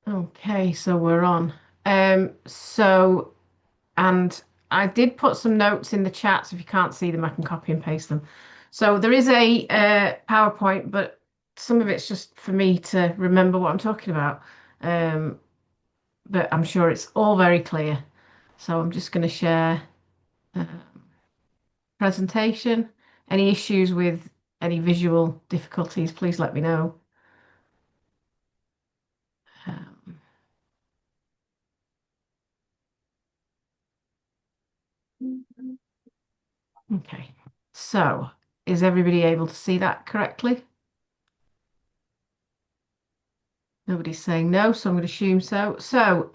Okay, so we're on. So and I did put some notes in the chat, so if you can't see them, I can copy and paste them. So there is a PowerPoint, but some of it's just for me to remember what I'm talking about. Um, but I'm sure it's all very clear. So I'm just going to share uh, presentation. Any issues with any visual difficulties, please let me know. Um, okay. So is everybody able to see that correctly? Nobody's saying no, so I'm going to assume so. So,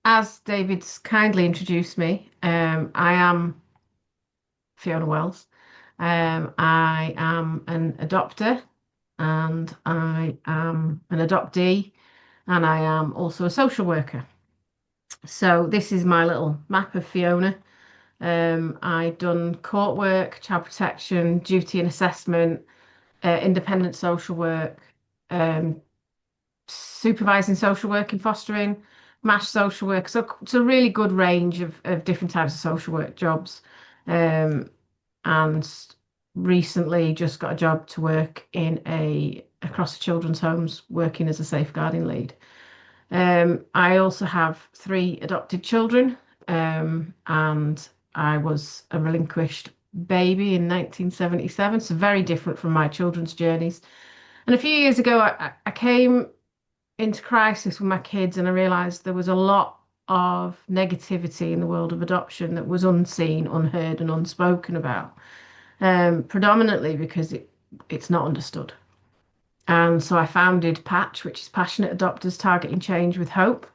as David's kindly introduced me, I am Fiona Wells. I am an adopter and I am an adoptee and I am also a social worker. So, this is my little map of Fiona. I've done court work, child protection, duty and assessment, independent social work, um, supervising social work in fostering, MASH social work. So it's a really good range of different types of social work jobs. Um, and recently just got a job to work in a across the children's homes, working as a safeguarding lead. I also have three adopted children, and I was a relinquished baby in 1977, so very different from my children's journeys. And a few years ago, I came into crisis with my kids, and I realized there was a lot of negativity in the world of adoption that was unseen, unheard, and unspoken about, predominantly because it's not understood. And so I founded Patch, which is Passionate Adopters Targeting Change with Hope.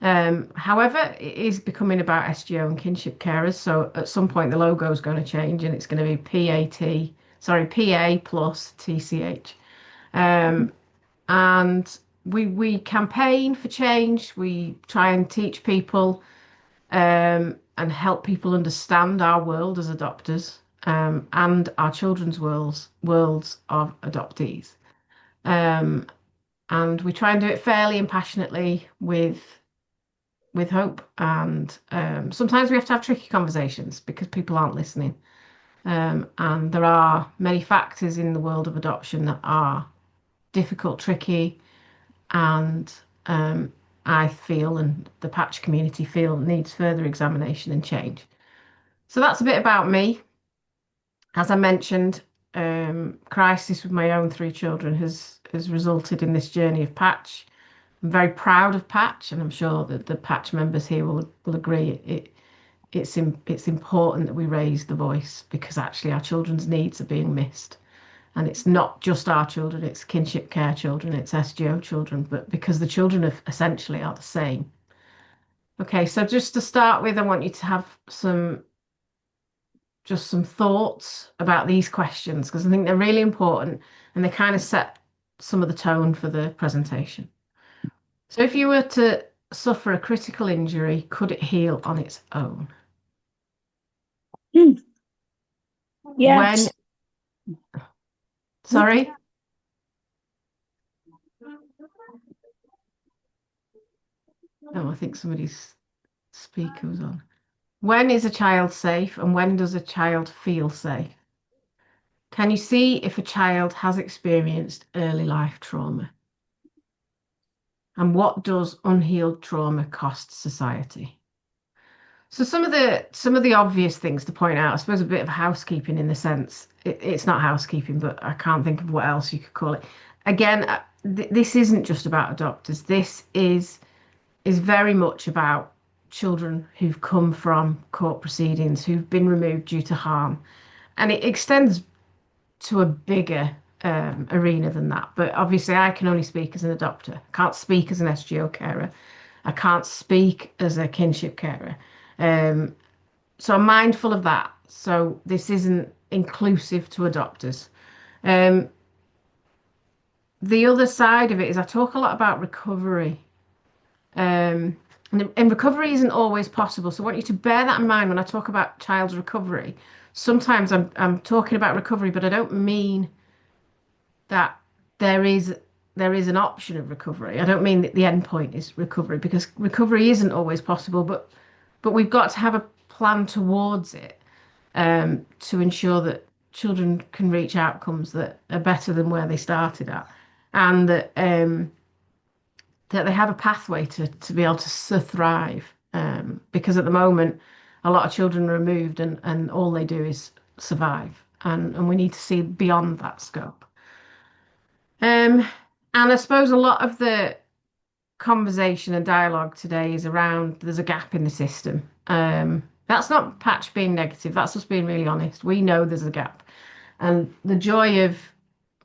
However, it is becoming about SGO and kinship carers. So at some point, the logo is going to change and it's going to be PAT, sorry, PA plus TCH. Um, and we campaign for change. We try and teach people and help people understand our world as adopters and our children's worlds of adoptees. Um, and we try and do it fairly and passionately with hope. And sometimes we have to have tricky conversations because people aren't listening. And there are many factors in the world of adoption that are difficult, tricky, and um, I feel, and the patch community feel, needs further examination and change. So that's a bit about me. As I mentioned, crisis with my own three children has resulted in this journey of patch. I'm very proud of patch, and I'm sure that the patch members here will agree. It's important that we raise the voice because actually our children's needs are being missed. And it's not just our children, it's kinship care children, it's SGO children, but because the children are essentially are the same. Okay, so just to start with, I want you to have some thoughts about these questions because I think they're really important and they kind of set some of the tone for the presentation. So if you were to suffer a critical injury, could it heal on its own? Hmm. When, Yes. sorry? Oh, I think somebody's speaker was on. When is a child safe and when does a child feel safe? Can you see if a child has experienced early life trauma? And what does unhealed trauma cost society? So some of the obvious things to point out, I suppose a bit of housekeeping in the sense it's not housekeeping, but I can't think of what else you could call it. Again, this isn't just about adopters. This is very much about children who've come from court proceedings, who've been removed due to harm, and it extends to a bigger arena than that. But obviously, I can only speak as an adopter. I can't speak as an SGO carer. I can't speak as a kinship carer. Um, so I'm mindful of that. So this isn't inclusive to adopters. Um, the other side of it is I talk a lot about recovery. And recovery isn't always possible. So I want you to bear that in mind when I talk about child's recovery. Sometimes I'm talking about recovery, but I don't mean that there is there is an option of recovery. I don't mean that the end point is recovery because recovery isn't always possible, but we've got to have a plan towards it to ensure that children can reach outcomes that are better than where they started at, and that they have a pathway to be able to thrive. Because at the moment, a lot of children are removed and all they do is survive, and we need to see beyond that scope. Um, and I suppose a lot of the conversation and dialogue today is around there's a gap in the system. That's not Patch being negative, that's us being really honest. We know there's a gap. And the joy of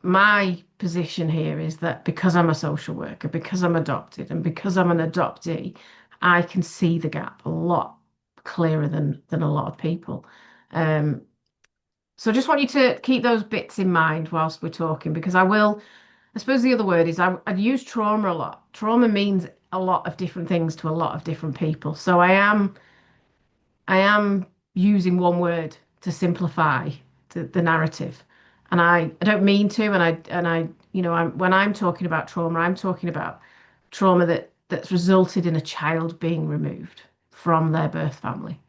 my position here is that because I'm a social worker, because I'm adopted, and because I'm an adoptee, I can see the gap a lot clearer than a lot of people. Um, so I just want you to keep those bits in mind whilst we're talking, because I suppose the other word is I'd use trauma a lot. Trauma means a lot of different things to a lot of different people. So I am using one word to simplify the narrative. And I don't mean to, when I'm talking about trauma, I'm talking about trauma that's resulted in a child being removed from their birth family.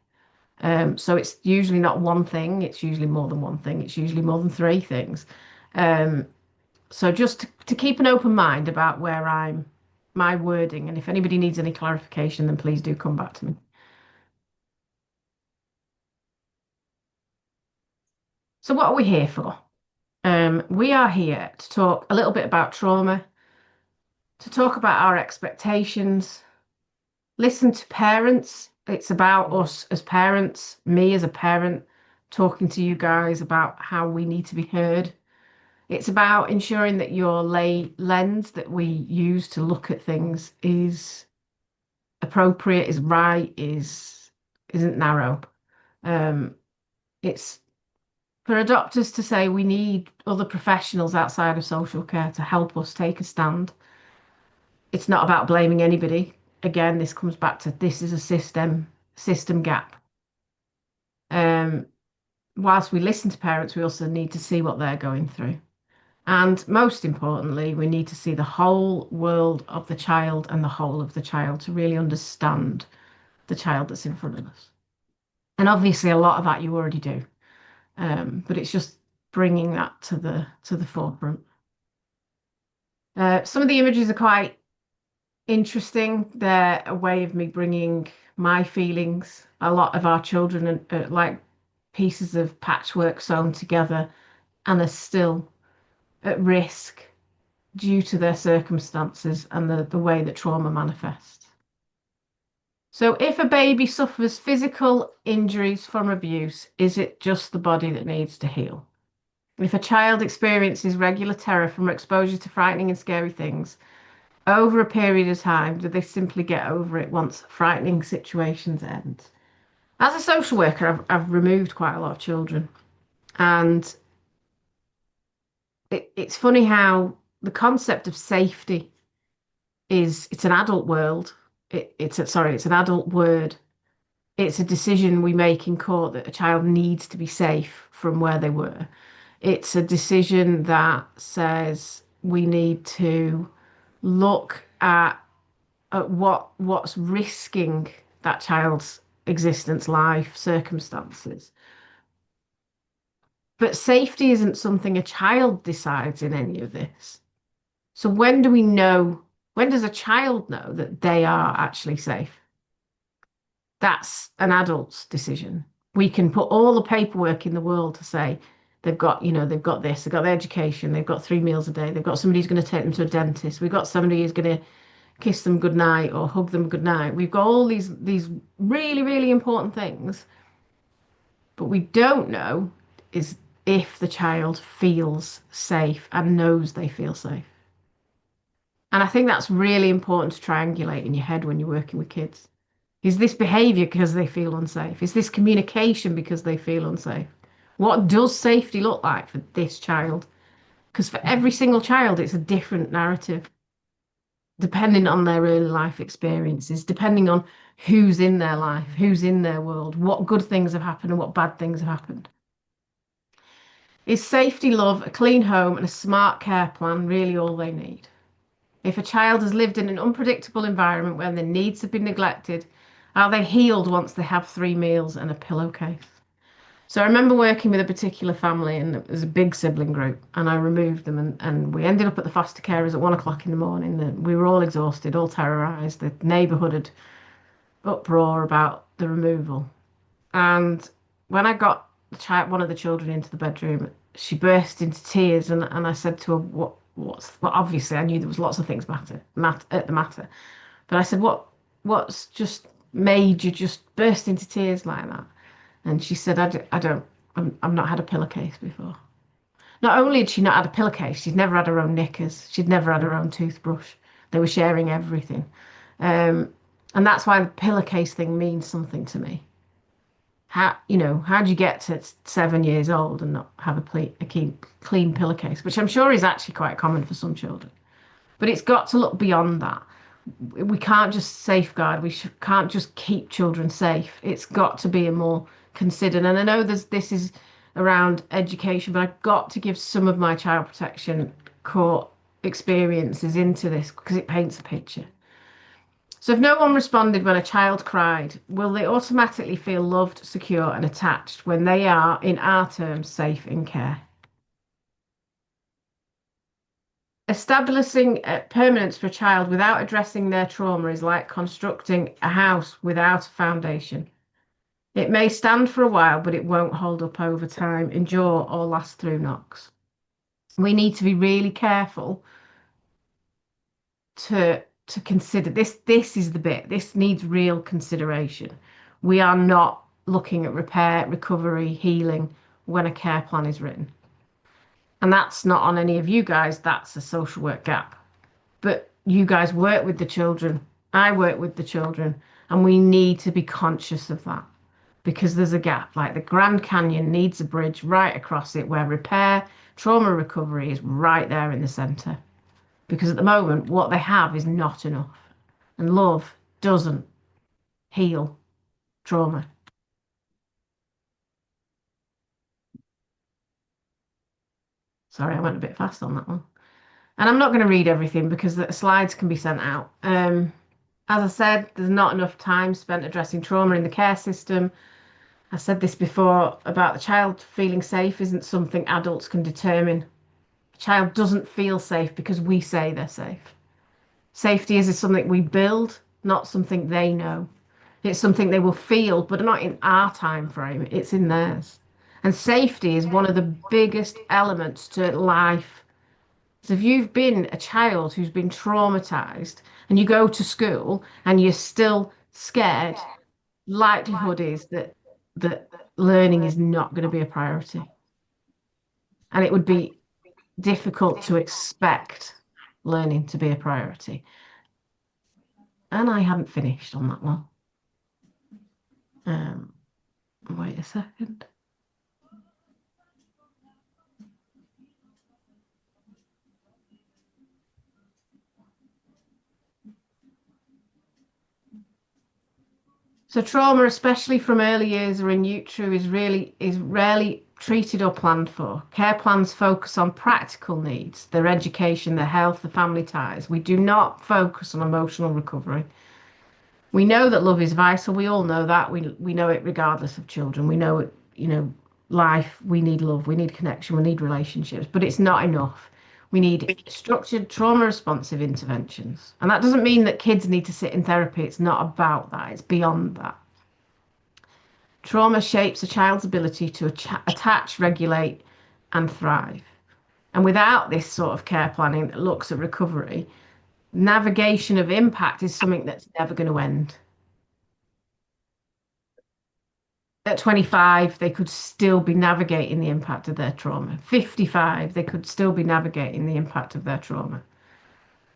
So it's usually not one thing, it's usually more than one thing, it's usually more than three things. Um, so just to keep an open mind about my wording, and if anybody needs any clarification, then please do come back to me. So what are we here for? We are here to talk a little bit about trauma, to talk about our expectations, listen to parents. It's about us as parents, me as a parent, talking to you guys about how we need to be heard. It's about ensuring that your lens that we use to look at things is appropriate, is right, isn't narrow. Um, it's for adopters to say we need other professionals outside of social care to help us take a stand. It's not about blaming anybody. Again, this comes back to this is a system gap. Um, whilst we listen to parents, we also need to see what they're going through. And most importantly, we need to see the whole world of the child and the whole of the child to really understand the child that's in front of us. And obviously, a lot of that you already do, but it's just bringing that to the forefront. Some of the images are quite interesting. They're a way of me bringing my feelings. A lot of our children are like pieces of patchwork sewn together and are still at risk due to their circumstances and the way that trauma manifests. So, if a baby suffers physical injuries from abuse, is it just the body that needs to heal? If a child experiences regular terror from exposure to frightening and scary things over a period of time, do they simply get over it once frightening situations end? As a social worker, I've removed quite a lot of children, and it's funny how the concept of safety it's an adult world. It's an adult word. It's a decision we make in court that a child needs to be safe from where they were. It's a decision that says we need to look at what's risking that child's existence, life, circumstances. But safety isn't something a child decides in any of this. So when do we know, when does a child know that they are actually safe? That's an adult's decision. We can put all the paperwork in the world to say they've got this, they've got the education, they've got 3 meals a day, they've got somebody who's going to take them to a dentist, we've got somebody who's going to kiss them goodnight or hug them goodnight. We've got all these really, really important things. But we don't know is if the child feels safe and knows they feel safe. And I think that's really important to triangulate in your head when you're working with kids. Is this behavior because they feel unsafe? Is this communication because they feel unsafe? What does safety look like for this child? Because for every single child, it's a different narrative, depending on their early life experiences, depending on who's in their life, who's in their world, what good things have happened and what bad things have happened. Is safety, love, a clean home, and a smart care plan really all they need? If a child has lived in an unpredictable environment where their needs have been neglected, are they healed once they have 3 meals and a pillowcase? So I remember working with a particular family, and it was a big sibling group, and I removed them, and we ended up at the foster carers at 1 o'clock in the morning. And we were all exhausted, all terrorised. The neighbourhood had uproar about the removal. And when I got one of the children into the bedroom, she burst into tears, and I said to her, Well, obviously, I knew there was lots of things at the matter, but I said, what's just made you just burst into tears like that? And she said, I don't, I've not had a pillowcase before. Not only had she not had a pillowcase, she'd never had her own knickers. She'd never had her own toothbrush. They were sharing everything. Um, and that's why the pillowcase thing means something to me. How do you get to 7 years old and not have a clean pillowcase, which I'm sure is actually quite common for some children. But it's got to look beyond that. We can't just safeguard. Can't just keep children safe. It's got to be a more considered. And I know this is around education, but I've got to give some of my child protection court experiences into this because it paints a picture. So if no one responded when a child cried, will they automatically feel loved, secure, and attached when they are, in our terms, safe in care? Establishing permanence for a child without addressing their trauma is like constructing a house without a foundation. It may stand for a while, but it won't hold up over time, endure, or last through knocks. We need to be really careful to consider this. This is the bit. This needs real consideration. We are not looking at repair, recovery, healing when a care plan is written. And that's not on any of you guys, that's a social work gap. But you guys work with the children, I work with the children, and we need to be conscious of that because there's a gap. Like the Grand Canyon needs a bridge right across it where repair, trauma recovery is right there in the centre. Because at the moment, what they have is not enough. And love doesn't heal trauma. Sorry, I went a bit fast on that one. And I'm not going to read everything because the slides can be sent out. As I said, there's not enough time spent addressing trauma in the care system. I said this before about the child feeling safe isn't something adults can determine. The child doesn't feel safe because we say they're safe. Safety is something we build, not something they know. It's something they will feel, but not in our time frame, it's in theirs. And safety is one of the biggest elements to life. So if you've been a child who's been traumatized and you go to school and you're still scared, likelihood is that learning is not going to be a priority. And it would be difficult to expect learning to be a priority. And I haven't finished on that one. Um, Wait a second. So trauma, especially from early years or in utero, is rarely treated or planned for. Care plans focus on practical needs, their education, their health, the family ties. We do not focus on emotional recovery. We know that love is vital. We all know that. We know it regardless of children. We know it, life, we need love, we need connection, we need relationships, but it's not enough. We need structured trauma responsive interventions. And that doesn't mean that kids need to sit in therapy. It's not about that. It's beyond that. Trauma shapes a child's ability to attach, regulate, and thrive. And without this sort of care planning that looks at recovery, navigation of impact is something that's never going to end. At 25, they could still be navigating the impact of their trauma. 55, they could still be navigating the impact of their trauma.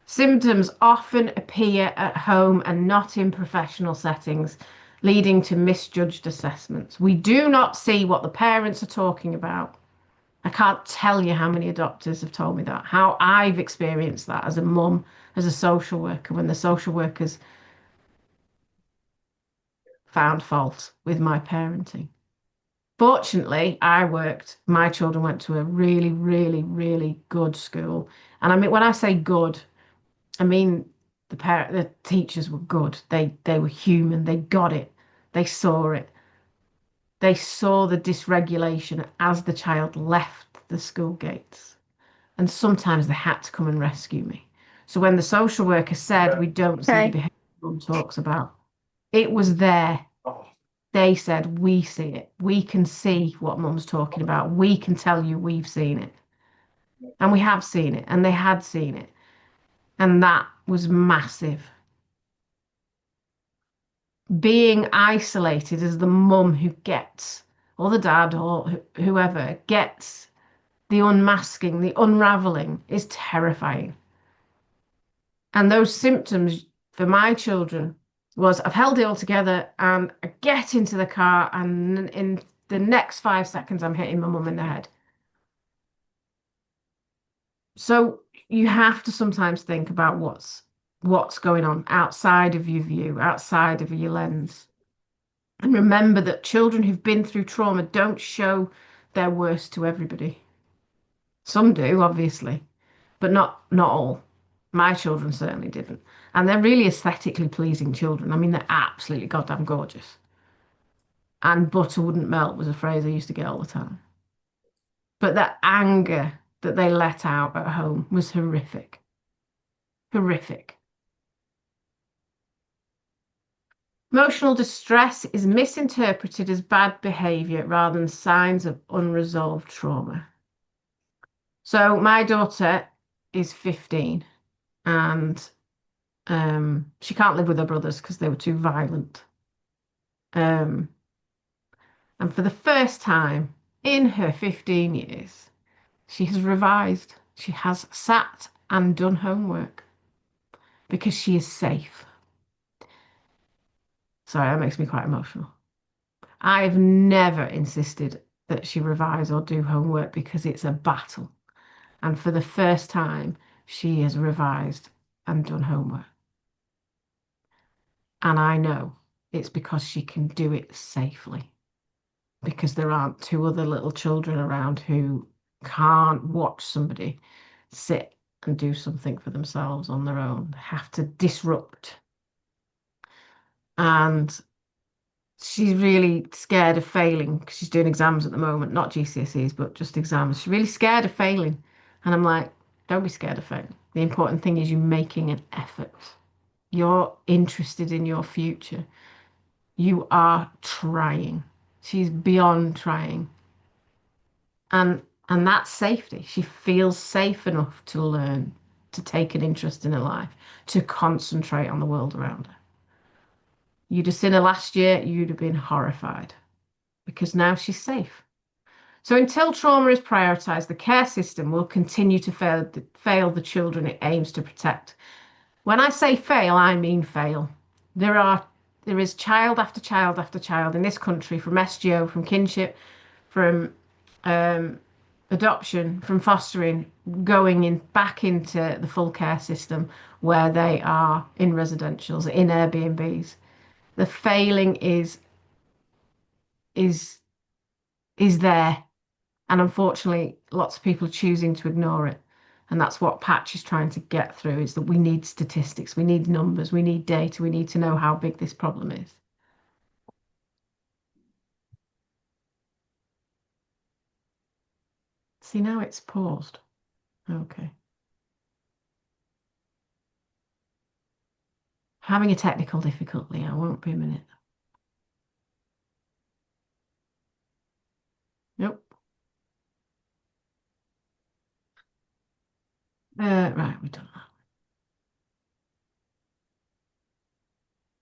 Symptoms often appear at home and not in professional settings, leading to misjudged assessments. We do not see what the parents are talking about. I can't tell you how many doctors have told me that, how I've experienced that as a mum, as a social worker, when the social workers found fault with my parenting. Fortunately, my children went to a really, really, really good school. And I mean, when I say good, I mean, the teachers were good. They were human. They got it. They saw it. They saw the dysregulation as the child left the school gates. And sometimes they had to come and rescue me. So when the social worker said we don't see the Okay. behavior mum talks about, it was there. They said we see it. We can see what mum's talking about. We can tell you we've seen it. And we have seen it. And they had seen it. And that was massive. Being isolated as the mum who gets, or the dad, or whoever gets the unmasking, the unraveling is terrifying. And those symptoms for my children was I've held it all together and I get into the car and in the next 5 seconds I'm hitting my mum in the head. So you have to sometimes think about what's going on outside of your view, outside of your lens. And remember that children who've been through trauma don't show their worst to everybody. Some do, obviously, but not all. My children certainly didn't. And they're really aesthetically pleasing children. I mean, they're absolutely goddamn gorgeous. And butter wouldn't melt was a phrase I used to get all the time. But the anger that they let out at home was horrific. Horrific. Emotional distress is misinterpreted as bad behavior rather than signs of unresolved trauma. So my daughter is 15 and she can't live with her brothers because they were too violent. Um, and for the first time in her 15 years, she has revised. She has sat and done homework because she is safe. Sorry, that makes me quite emotional. I've never insisted that she revise or do homework because it's a battle. And for the first time, she has revised and done homework. And I know it's because she can do it safely, because there aren't two other little children around who can't watch somebody sit and do something for themselves on their own. They have to disrupt. And she's really scared of failing because she's doing exams at the moment, not GCSEs, but just exams. She's really scared of failing. And I'm like, don't be scared of failing. The important thing is you making an effort. You're interested in your future. You are trying. She's beyond trying. And that's safety. She feels safe enough to learn, to take an interest in her life, to concentrate on the world around her. You'd have seen her last year, you'd have been horrified because now she's safe. So until trauma is prioritised, the care system will continue to fail the children it aims to protect. When I say fail, I mean fail. There are there is child after child after child in this country from SGO, from kinship, from um, adoption, from fostering, going in back into the full care system where they are in residentials, in Airbnbs. The failing is is there, and unfortunately, lots of people are choosing to ignore it. And that's what Patch is trying to get through is that we need statistics, we need numbers, we need data, we need to know how big this problem is. See, now it's paused. Okay. Having a technical difficulty. I won't be a minute. Nope. Right, we've done that.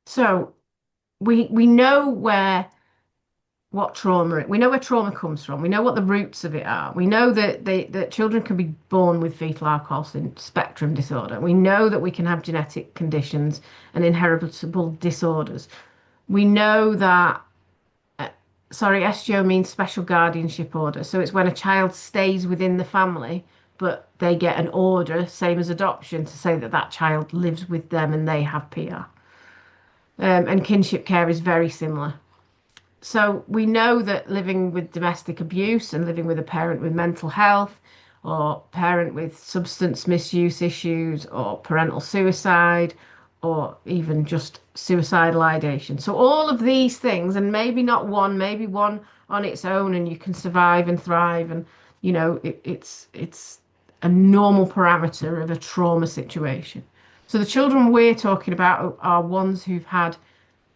So we know we know where trauma comes from. We know what the roots of it are. We know that children can be born with fetal alcohol spectrum disorder. We know that we can have genetic conditions and inheritable disorders. We know that uh, sorry, SGO means special guardianship order. So it's when a child stays within the family, but they get an order, same as adoption, to say that that child lives with them and they have PR. And kinship care is very similar. So we know that living with domestic abuse and living with a parent with mental health or parent with substance misuse issues, or parental suicide, or even just suicidal ideation. So all of these things, and maybe not one, maybe one on its own, and you can survive and thrive, and it's a normal parameter of a trauma situation. So the children we're talking about are ones who've had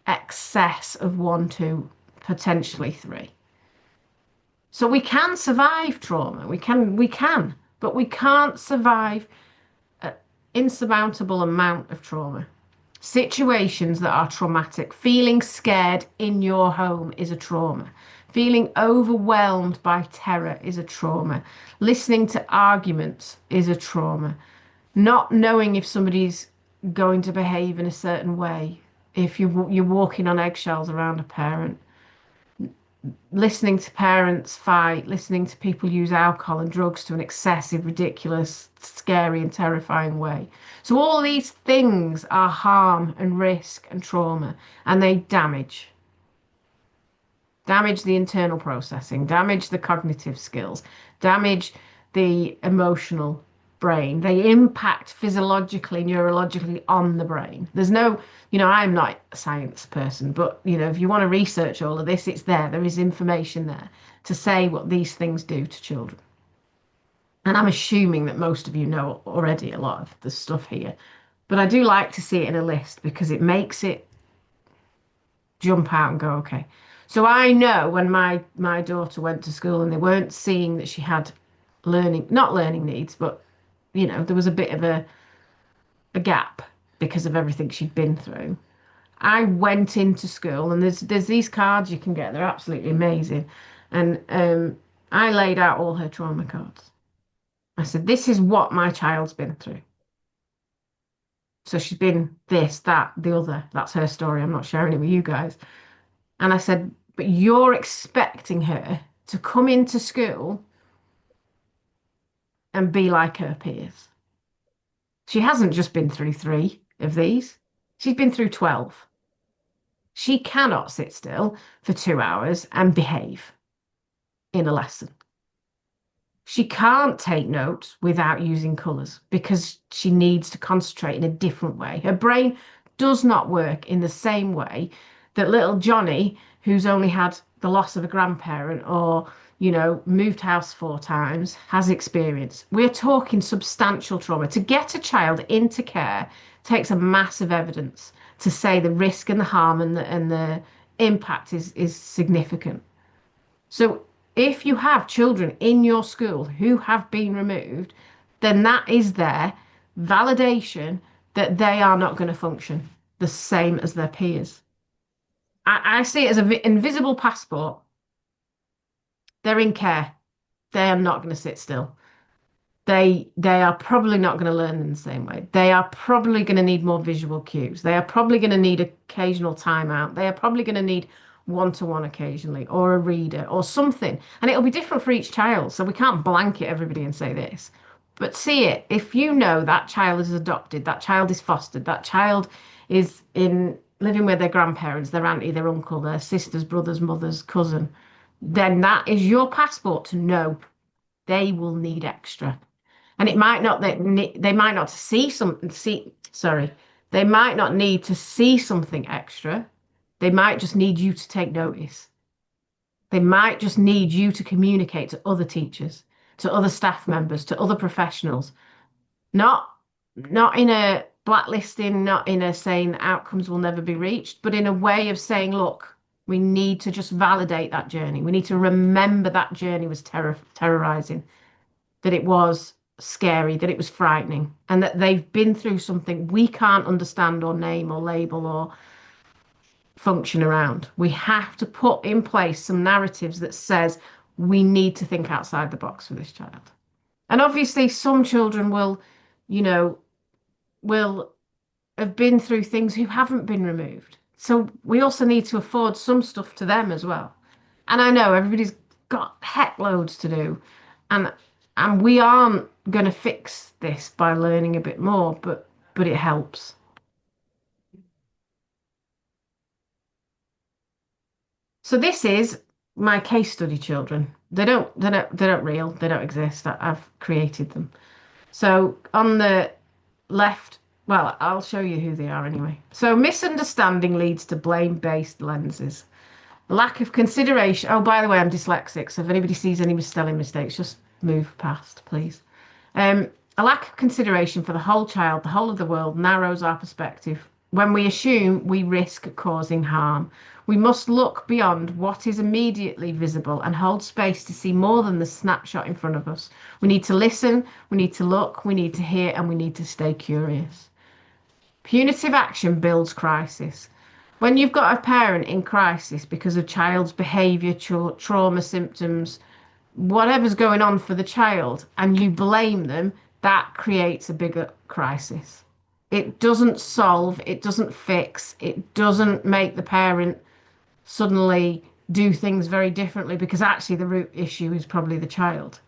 excess of one, two, potentially three. So we can survive trauma. We can, but we can't survive an insurmountable amount of trauma. Situations that are traumatic. Feeling scared in your home is a trauma. Feeling overwhelmed by terror is a trauma. Listening to arguments is a trauma. Not knowing if somebody's going to behave in a certain way, if you're walking on eggshells around a parent, listening to parents fight, listening to people use alcohol and drugs to an excessive, ridiculous, scary, and terrifying way. So, all these things are harm and risk and trauma, and they damage the internal processing, damage the cognitive skills, damage the emotional brain. They impact physiologically, neurologically on the brain. There's no, I'm not a science person, but, if you want to research all of this, it's there. There is information there to say what these things do to children. And I'm assuming that most of you know already a lot of the stuff here. But I do like to see it in a list because it makes it jump out and go, okay. So I know when my daughter went to school and they weren't seeing that she had not learning needs, but there was a bit of a gap because of everything she'd been through. I went into school and there's these cards you can get. They're absolutely amazing. And I laid out all her trauma cards. I said, this is what my child's been through. So she's been this, that, the other. That's her story. I'm not sharing it with you guys. And I said, but you're expecting her to come into school and be like her peers. She hasn't just been through three of these, she's been through 12. She cannot sit still for 2 hours and behave in a lesson. She can't take notes without using colours because she needs to concentrate in a different way. Her brain does not work in the same way that little Johnny, who's only had the loss of a grandparent or, moved house 4 times, has experienced. We're talking substantial trauma. To get a child into care takes a massive evidence to say the risk and the harm and the impact is significant. So if you have children in your school who have been removed, then that is their validation that they are not going to function the same as their peers. I see it as an invisible passport. They're in care. They are not going to sit still. They are probably not going to learn in the same way. They are probably going to need more visual cues. They are probably going to need occasional timeout. They are probably going to need one-to-one occasionally or a reader or something. And it'll be different for each child. So we can't blanket everybody and say this. But see it. If you know that child is adopted, that child is fostered, that child is in living with their grandparents, their auntie, their uncle, their sisters, brothers, mothers, cousin, then that is your passport to know they will need extra. And it might not that they might not see something see sorry, they might not need to see something extra. They might just need you to take notice. They might just need you to communicate to other teachers, to other staff members, to other professionals. Not not in a blacklisting, not in a saying outcomes will never be reached, but in a way of saying, look, we need to just validate that journey. We need to remember that journey was terrorizing, that it was scary, that it was frightening, and that they've been through something we can't understand or name or label or function around. We have to put in place some narratives that says we need to think outside the box for this child. And obviously some children you know, will have been through things who haven't been removed. So we also need to afford some stuff to them as well. And I know everybody's got heck loads to do, and we aren't going to fix this by learning a bit more, but it helps. So this is my case study children. They don't real. They don't exist. I've created them. So on the left, well, I'll show you who they are anyway. So misunderstanding leads to blame-based lenses. Lack of consideration. Oh, by the way, I'm dyslexic, so if anybody sees any spelling mistakes, just move past, please. Um, a lack of consideration for the whole child, the whole of the world, narrows our perspective. When we assume, we risk causing harm. We must look beyond what is immediately visible and hold space to see more than the snapshot in front of us. We need to listen, we need to look, we need to hear, and we need to stay curious. Punitive action builds crisis. When you've got a parent in crisis because of child's behaviour, trauma symptoms, whatever's going on for the child, and you blame them, that creates a bigger crisis. It doesn't solve, it doesn't fix, it doesn't make the parent suddenly do things very differently because actually the root issue is probably the child.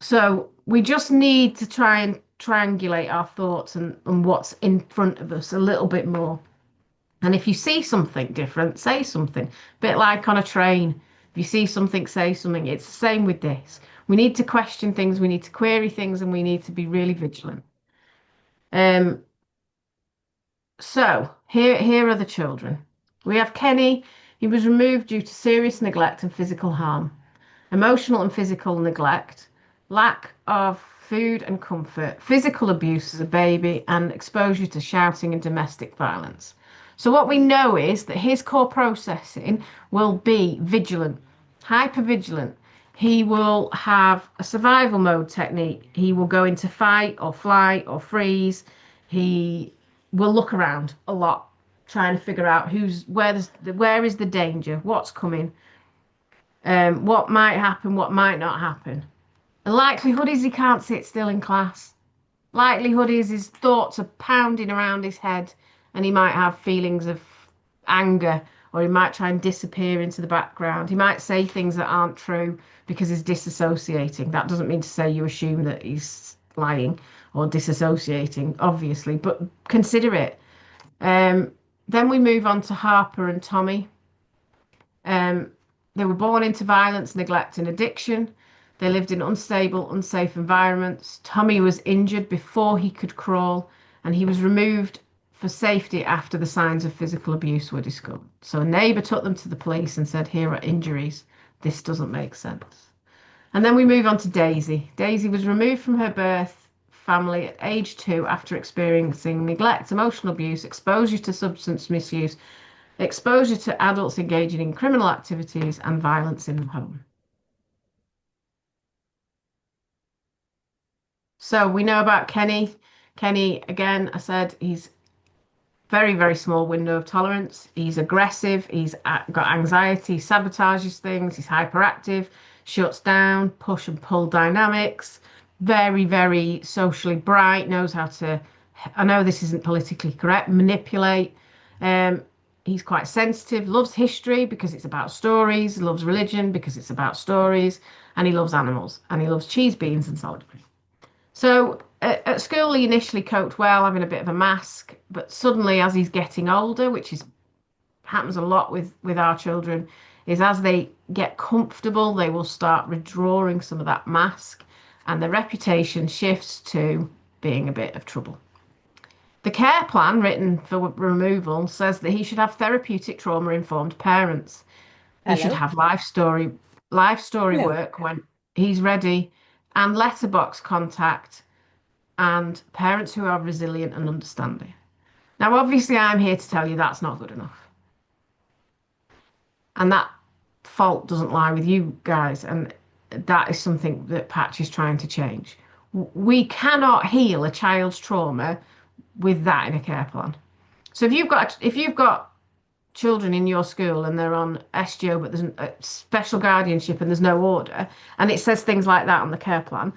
So we just need to try and triangulate our thoughts and what's in front of us a little bit more. And if you see something different, say something. Bit like on a train. If you see something, say something. It's the same with this. We need to question things, we need to query things, and we need to be really vigilant. Um, so here are the children. We have Kenny. He was removed due to serious neglect and physical harm, emotional and physical neglect, lack of food and comfort, physical abuse as a baby, and exposure to shouting and domestic violence. So what we know is that his core processing will be vigilant, hyper vigilant. He will have a survival mode technique. He will go into fight or flight or freeze. He will look around a lot, trying to figure out where is the danger, what's coming, what might happen, what might not happen. The likelihood is he can't sit still in class. Likelihood is his thoughts are pounding around his head and he might have feelings of anger or he might try and disappear into the background. He might say things that aren't true because he's disassociating. That doesn't mean to say you assume that he's lying or disassociating, obviously, but consider it. Then we move on to Harper and Tommy. Um, they were born into violence, neglect, and addiction. They lived in unstable, unsafe environments. Tommy was injured before he could crawl, and he was removed for safety after the signs of physical abuse were discovered. So a neighbour took them to the police and said, "Here are injuries. This doesn't make sense." And then we move on to Daisy. Daisy was removed from her birth family at age 2 after experiencing neglect, emotional abuse, exposure to substance misuse, exposure to adults engaging in criminal activities, and violence in the home. So we know about Kenny. Kenny, again, I said he's very, very small window of tolerance. He's aggressive. He's got anxiety, sabotages things. He's hyperactive, shuts down, push and pull dynamics. Very, very socially bright, knows how to, I know this isn't politically correct, manipulate. Um, he's quite sensitive, loves history because it's about stories, loves religion because it's about stories, and he loves animals, and he loves cheese, beans, and salad cream. So at school, he initially coped well, having a bit of a mask, but suddenly, as he's getting older, which is happens a lot with our children, is as they get comfortable, they will start withdrawing some of that mask, and the reputation shifts to being a bit of trouble. The care plan written for removal says that he should have therapeutic trauma informed parents. He should Hello. have life story Hello. work when he's ready, and letterbox contact and parents who are resilient and understanding. Now, obviously, I'm here to tell you that's not good enough. And that fault doesn't lie with you guys. And that is something that Patch is trying to change. We cannot heal a child's trauma with that in a care plan. So if you've got children in your school and they're on SGO, but there's a special guardianship and there's no order, and it says things like that on the care plan,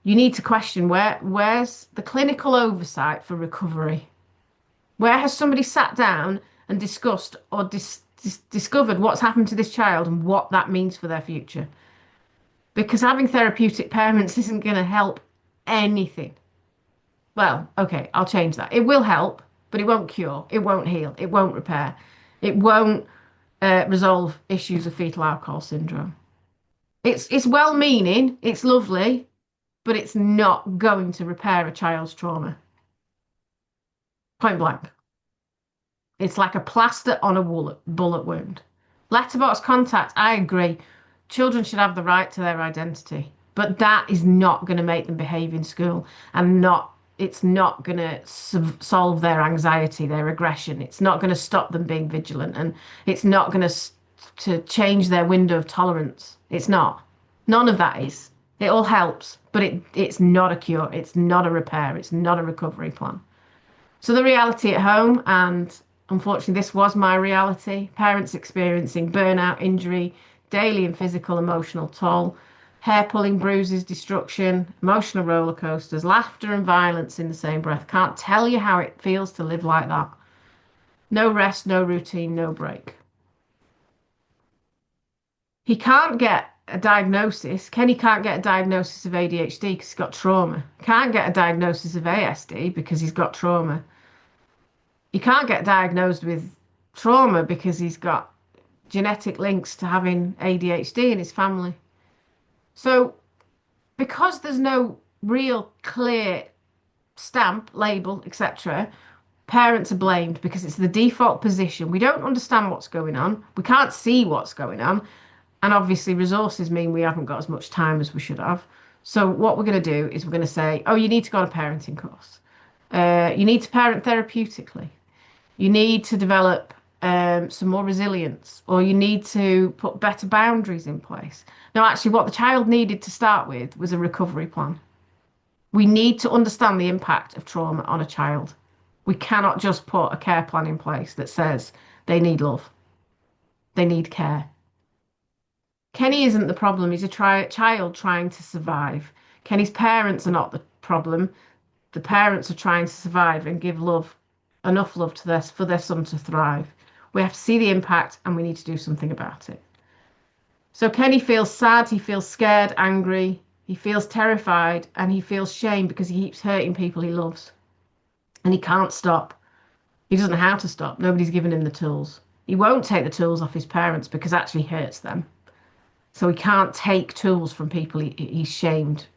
you need to question where's the clinical oversight for recovery? Where has somebody sat down and discussed or discovered what's happened to this child and what that means for their future? Because having therapeutic parents isn't going to help anything. Well, okay, I'll change that. It will help, but it won't cure. It won't heal. It won't repair. It won't. resolve issues of fetal alcohol syndrome. It's well-meaning, it's lovely, but it's not going to repair a child's trauma. Point blank. It's like a plaster on a bullet wound. Letterbox contact, I agree. Children should have the right to their identity, but that is not going to make them behave in school and not it's not going to solve their anxiety, their aggression. It's not going to stop them being vigilant and it's not going to change their window of tolerance. It's not. None of that is. It all helps, but it's not a cure. It's not a repair. It's not a recovery plan. So the reality at home, and unfortunately this was my reality, parents experiencing burnout, injury, daily and physical emotional toll, hair pulling, bruises, destruction, emotional roller coasters, laughter and violence in the same breath. Can't tell you how it feels to live like that. No rest, no routine, no break. He can't get a diagnosis. Kenny can't get a diagnosis of ADHD because he's got trauma. Can't get a diagnosis of ASD because he's got trauma. He can't get diagnosed with trauma because he's got genetic links to having ADHD in his family. So, because there's no real clear stamp, label, etc., parents are blamed because it's the default position. We don't understand what's going on. We can't see what's going on. And obviously, resources mean we haven't got as much time as we should have. So, what we're going to do is we're going to say, oh, you need to go on a parenting course. You need to parent therapeutically. You need to develop some more resilience, or you need to put better boundaries in place. Now, actually, what the child needed to start with was a recovery plan. We need to understand the impact of trauma on a child. We cannot just put a care plan in place that says they need love, they need care. Kenny isn't the problem, he's a child trying to survive. Kenny's parents are not the problem. The parents are trying to survive and give love, enough love to for their son to thrive. We have to see the impact and we need to do something about it. So Kenny feels sad, he feels scared, angry, he feels terrified, and he feels shame because he keeps hurting people he loves. And he can't stop. He doesn't know how to stop. Nobody's given him the tools. He won't take the tools off his parents because it actually hurts them. So he can't take tools from people he's shamed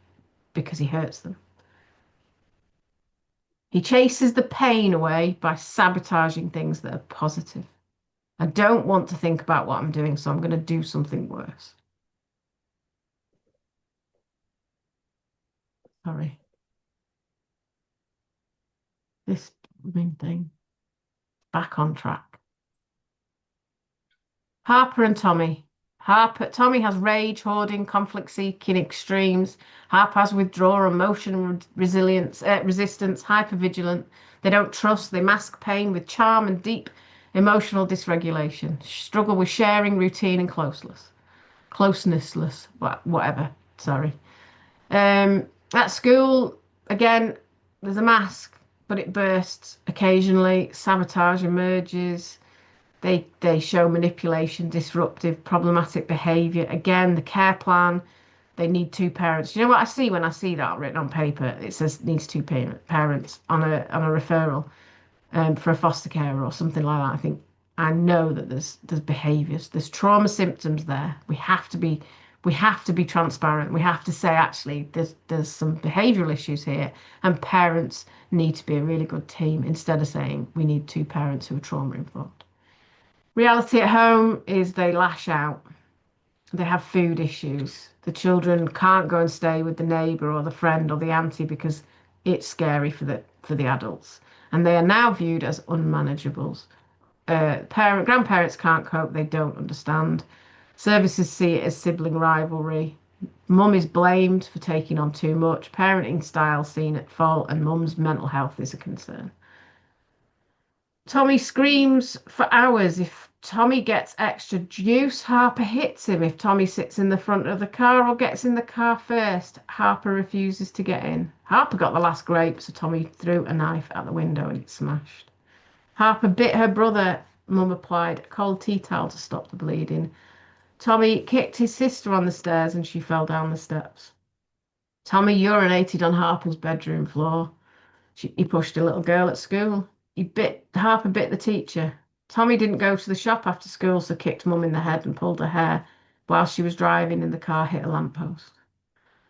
because he hurts them. He chases the pain away by sabotaging things that are positive. I don't want to think about what I'm doing, so I'm going to do something worse. Sorry. This main thing. Back on track. Harper and Tommy. Tommy has rage, hoarding, conflict-seeking extremes. Harper has withdrawal, emotion resilience, resistance, hypervigilant. They don't trust. They mask pain with charm and deep emotional dysregulation. Struggle with sharing, routine, and closeness, whatever. Sorry. At school, again, there's a mask, but it bursts occasionally. Sabotage emerges. They show manipulation, disruptive, problematic behaviour. Again, the care plan, they need two parents. You know what I see when I see that written on paper? It says needs two parents on a referral for a foster care or something like that. I think I know that there's behaviours, there's trauma symptoms there. We have to be transparent. We have to say actually there's some behavioural issues here, and parents need to be a really good team instead of saying we need two parents who are trauma informed. Reality at home is they lash out. They have food issues. The children can't go and stay with the neighbour or the friend or the auntie because it's scary for the adults. And they are now viewed as unmanageables. Grandparents can't cope, they don't understand. Services see it as sibling rivalry. Mum is blamed for taking on too much. Parenting style seen at fault, and mum's mental health is a concern. Tommy screams for hours. If Tommy gets extra juice, Harper hits him. If Tommy sits in the front of the car or gets in the car first, Harper refuses to get in. Harper got the last grape, so Tommy threw a knife out the window and it smashed. Harper bit her brother. Mum applied a cold tea towel to stop the bleeding. Tommy kicked his sister on the stairs and she fell down the steps. Tommy urinated on Harper's bedroom floor. He pushed a little girl at school. Harper bit the teacher. Tommy didn't go to the shop after school, so kicked mum in the head and pulled her hair while she was driving and the car hit a lamppost.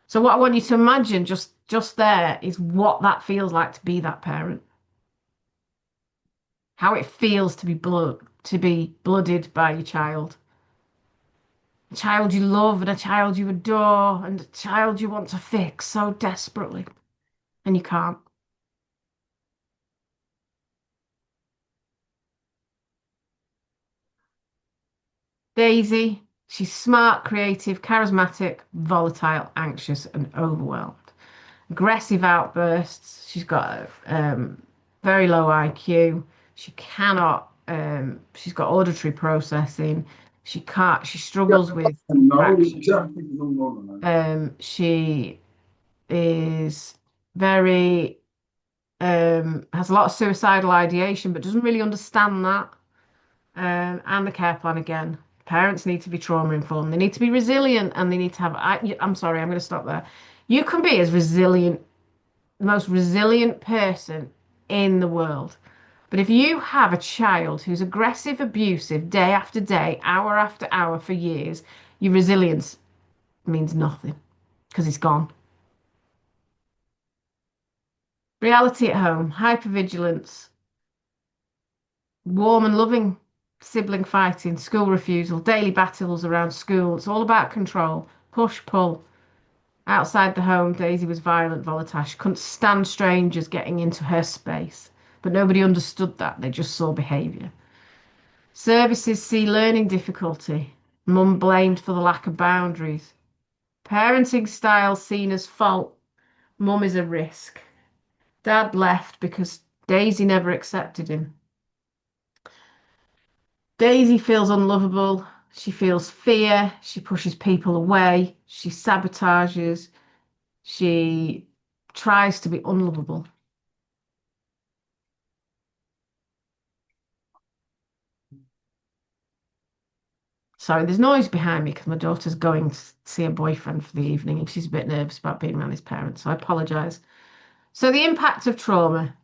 So what I want you to imagine just there is what that feels like to be that parent. How it feels to be blooded by your child. A child you love and a child you adore and a child you want to fix so desperately and you can't. Daisy, she's smart, creative, charismatic, volatile, anxious, and overwhelmed. Aggressive outbursts. She's got very low IQ. She cannot. She's got auditory processing. She can't. She struggles with interaction. She is very has a lot of suicidal ideation, but doesn't really understand that. And the care plan again. Parents need to be trauma informed. They need to be resilient, and they need to have. I'm sorry, I'm going to stop there. You can be as resilient, the most resilient person in the world. But if you have a child who's aggressive, abusive, day after day, hour after hour for years, your resilience means nothing because it's gone. Reality at home, hypervigilance, warm and loving sibling fighting, school refusal, daily battles around school. It's all about control, push, pull. Outside the home, Daisy was violent, volatile. She couldn't stand strangers getting into her space, but nobody understood that. They just saw behaviour. Services see learning difficulty. Mum blamed for the lack of boundaries. Parenting style seen as fault. Mum is a risk. Dad left because Daisy never accepted him. Daisy feels unlovable. She feels fear. She pushes people away. She sabotages. She tries to be unlovable. Sorry, there's noise behind me because my daughter's going to see a boyfriend for the evening and she's a bit nervous about being around his parents, so I apologise. So, the impact of trauma.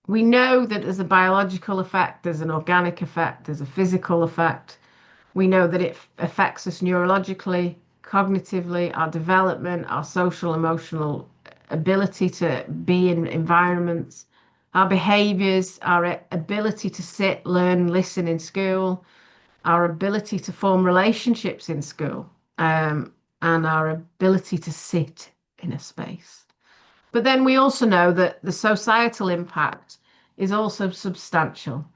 We know that there's a biological effect, there's an organic effect, there's a physical effect. We know that it affects us neurologically, cognitively, our development, our social, emotional ability to be in environments, our behaviors, our ability to sit, learn, listen in school, our ability to form relationships in school, and our ability to sit in a space. But then we also know that the societal impact is also substantial.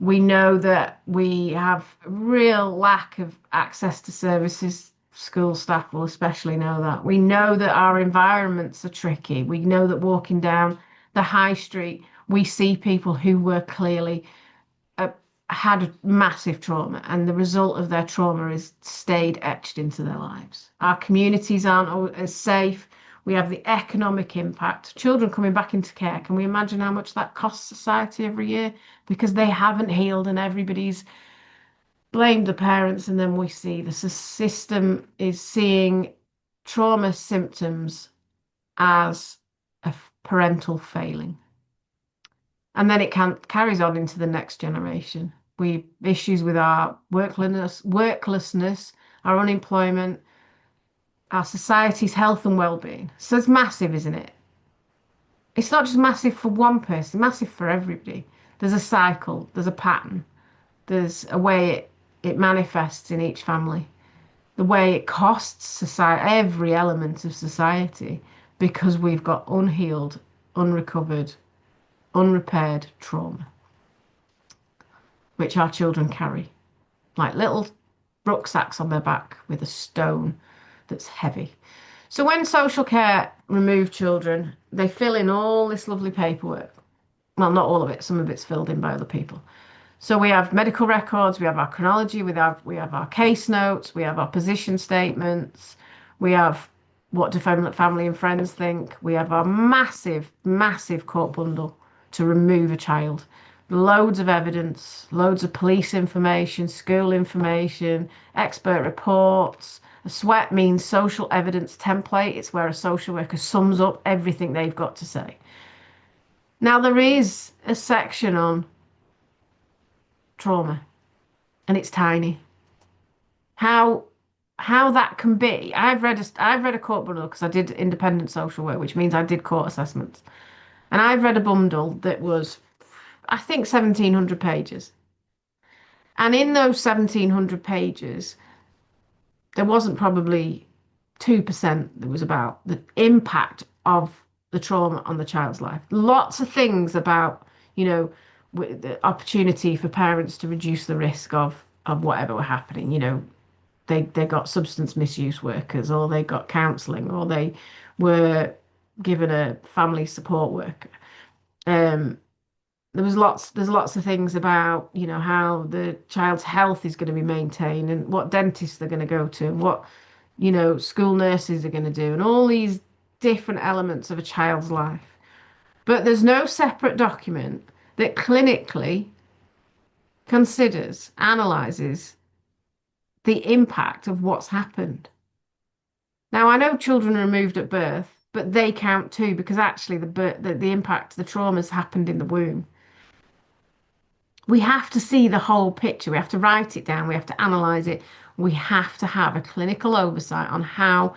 We know that we have real lack of access to services. School staff will especially know that. We know that our environments are tricky. We know that walking down the high street, we see people who were clearly uh, had massive trauma, and the result of their trauma is stayed etched into their lives. Our communities aren't as safe. We have the economic impact. Children coming back into care. Can we imagine how much that costs society every year? Because they haven't healed and everybody's blamed the parents. And then we see the system is seeing trauma symptoms as a parental failing. And then it carries on into the next generation. We issues with our worklessness, our unemployment, our society's health and well-being. So it's massive, isn't it? It's not just massive for one person, massive for everybody. There's a cycle, there's a pattern, there's a way it manifests in each family, the way it costs society, every element of society, because we've got unhealed, unrecovered, unrepaired trauma, which our children carry, like little rucksacks on their back with a stone that's heavy. So when social care remove children, they fill in all this lovely paperwork. Well, not all of it, some of it's filled in by other people. So we have medical records, we have our chronology, we have our case notes, we have our position statements, we have what do family and friends think, we have our massive, massive court bundle to remove a child. Loads of evidence, loads of police information, school information, expert reports. A SWET means social evidence template. It's where a social worker sums up everything they've got to say. Now, there is a section on trauma and it's tiny. How how that can be. I've read a court bundle because I did independent social work, which means I did court assessments. And I've read a bundle that was, I think, 1,700 pages. And in those 1,700 pages, there wasn't probably 2% that was about the impact of the trauma on the child's life. Lots of things about, you know, the opportunity for parents to reduce the risk of whatever were happening. They got substance misuse workers, or they got counselling, or they were given a family support worker. Um, there's lots of things about, how the child's health is going to be maintained and what dentists they're going to go to and what, school nurses are going to do and all these different elements of a child's life. But there's no separate document that clinically considers, analyzes the impact of what's happened. Now, I know children are removed at birth, but they count too because actually the impact, the traumas happened in the womb. We have to see the whole picture. We have to write it down. We have to analyze it. We have to have a clinical oversight on how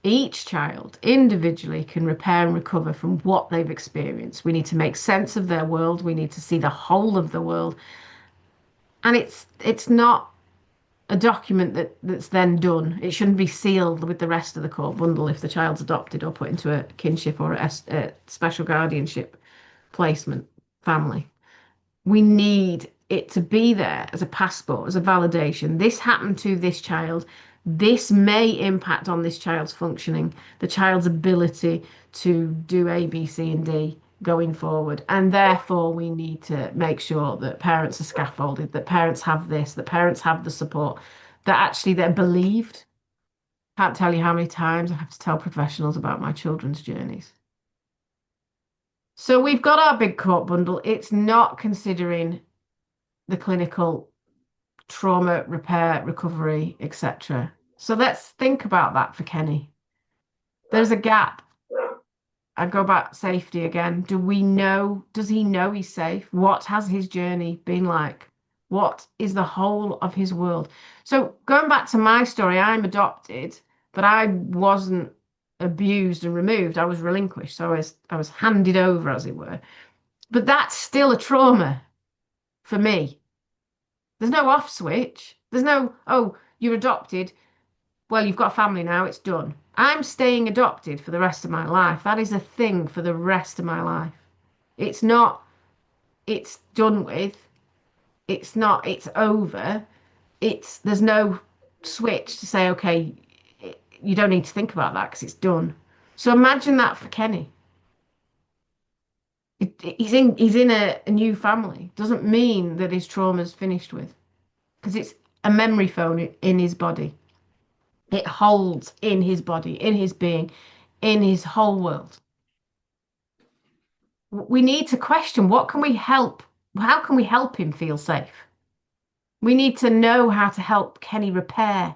each child individually can repair and recover from what they've experienced. We need to make sense of their world. We need to see the whole of the world. And it's not a document that's then done. It shouldn't be sealed with the rest of the court bundle if the child's adopted or put into a kinship or a special guardianship placement family. We need it to be there as a passport, as a validation. This happened to this child. This may impact on this child's functioning, the child's ability to do A, B, C, and D going forward. And therefore, we need to make sure that parents are scaffolded, that parents have this, that parents have the support, that actually they're believed. Can't tell you how many times I have to tell professionals about my children's journeys. So we've got our big court bundle. It's not considering the clinical trauma, repair, recovery, etc. So let's think about that for Kenny. There's a gap. I go back safety again. Does he know he's safe? What has his journey been like? What is the whole of his world? So going back to my story, I'm adopted, but I wasn't abused and removed. I was relinquished. So I was handed over, as it were. But that's still a trauma for me. There's no off switch. There's no, oh, you're adopted. Well, you've got a family now, it's done. I'm staying adopted for the rest of my life. That is a thing for the rest of my life. It's not, it's done with. It's not, it's over. There's no switch to say, okay, you don't need to think about that because it's done. So imagine that for Kenny. He's in a new family. Doesn't mean that his trauma's finished with, because it's a memory foam in his body. It holds in his body, in his being, in his whole world. We need to question what can we help? How can we help him feel safe? We need to know how to help Kenny repair.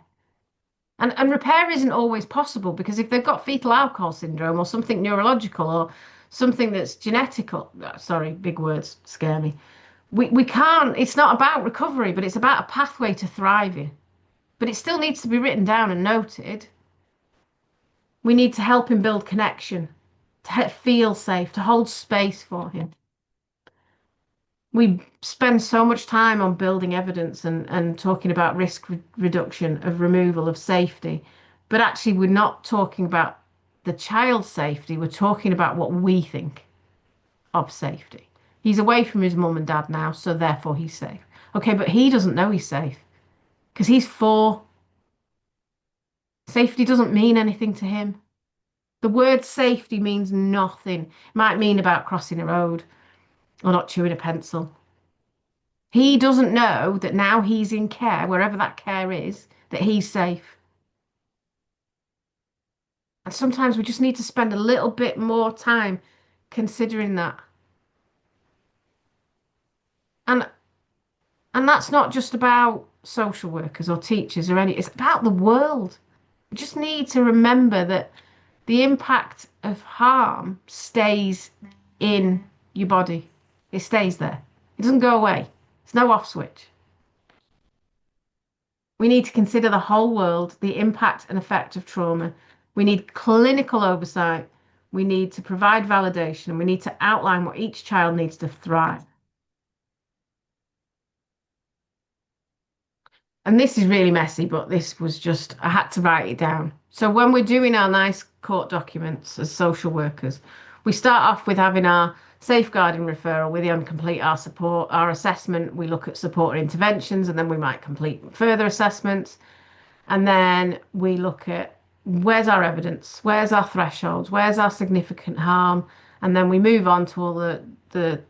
And repair isn't always possible because if they've got fetal alcohol syndrome or something neurological or something that's genetical, sorry, big words scare me. We can't, it's not about recovery, but it's about a pathway to thriving. But it still needs to be written down and noted. We need to help him build connection, to feel safe, to hold space for him. We spend so much time on building evidence and talking about risk reduction, of removal, of safety, but actually we're not talking about the child's safety. We're talking about what we think of safety. He's away from his mum and dad now, so therefore he's safe. Okay, but he doesn't know he's safe because he's 4. Safety doesn't mean anything to him. The word safety means nothing. It might mean about crossing a road or not chewing a pencil. He doesn't know that now he's in care, wherever that care is, that he's safe. And sometimes we just need to spend a little bit more time considering that. And and that's not just about social workers or teachers or any, it's about the world. We just need to remember that the impact of harm stays in your body. It stays there. It doesn't go away. There's no off switch. We need to consider the whole world, the impact and effect of trauma. We need clinical oversight. We need to provide validation, and we need to outline what each child needs to thrive. And this is really messy, but this was just, I had to write it down. So when we're doing our nice court documents as social workers, we start off with having our safeguarding referral with the complete our support, our assessment. We look at support and interventions, and then we might complete further assessments. And then we look at where's our evidence, where's our thresholds, where's our significant harm, and then we move on to all the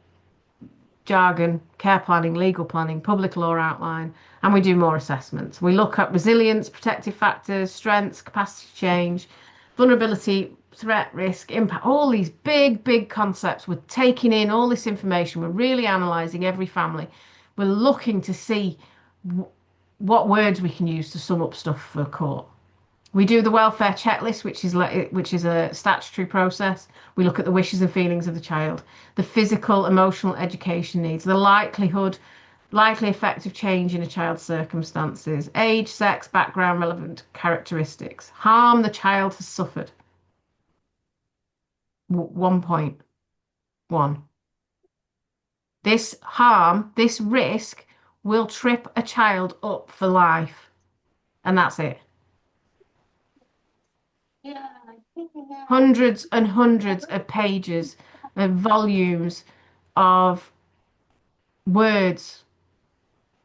jargon, care planning, legal planning, public law outline, and we do more assessments. We look at resilience, protective factors, strengths, capacity change, vulnerability, threat, risk, impact, all these big, big concepts. We're taking in all this information. We're really analysing every family. We're looking to see what words we can use to sum up stuff for court. We do the welfare checklist, which is a statutory process. We look at the wishes and feelings of the child, the physical, emotional, education needs, the likely effect of change in a child's circumstances, age, sex, background, relevant characteristics, harm the child has suffered. 1.1. This harm, this risk will trip a child up for life. And that's it. Hundreds and hundreds of pages of volumes of words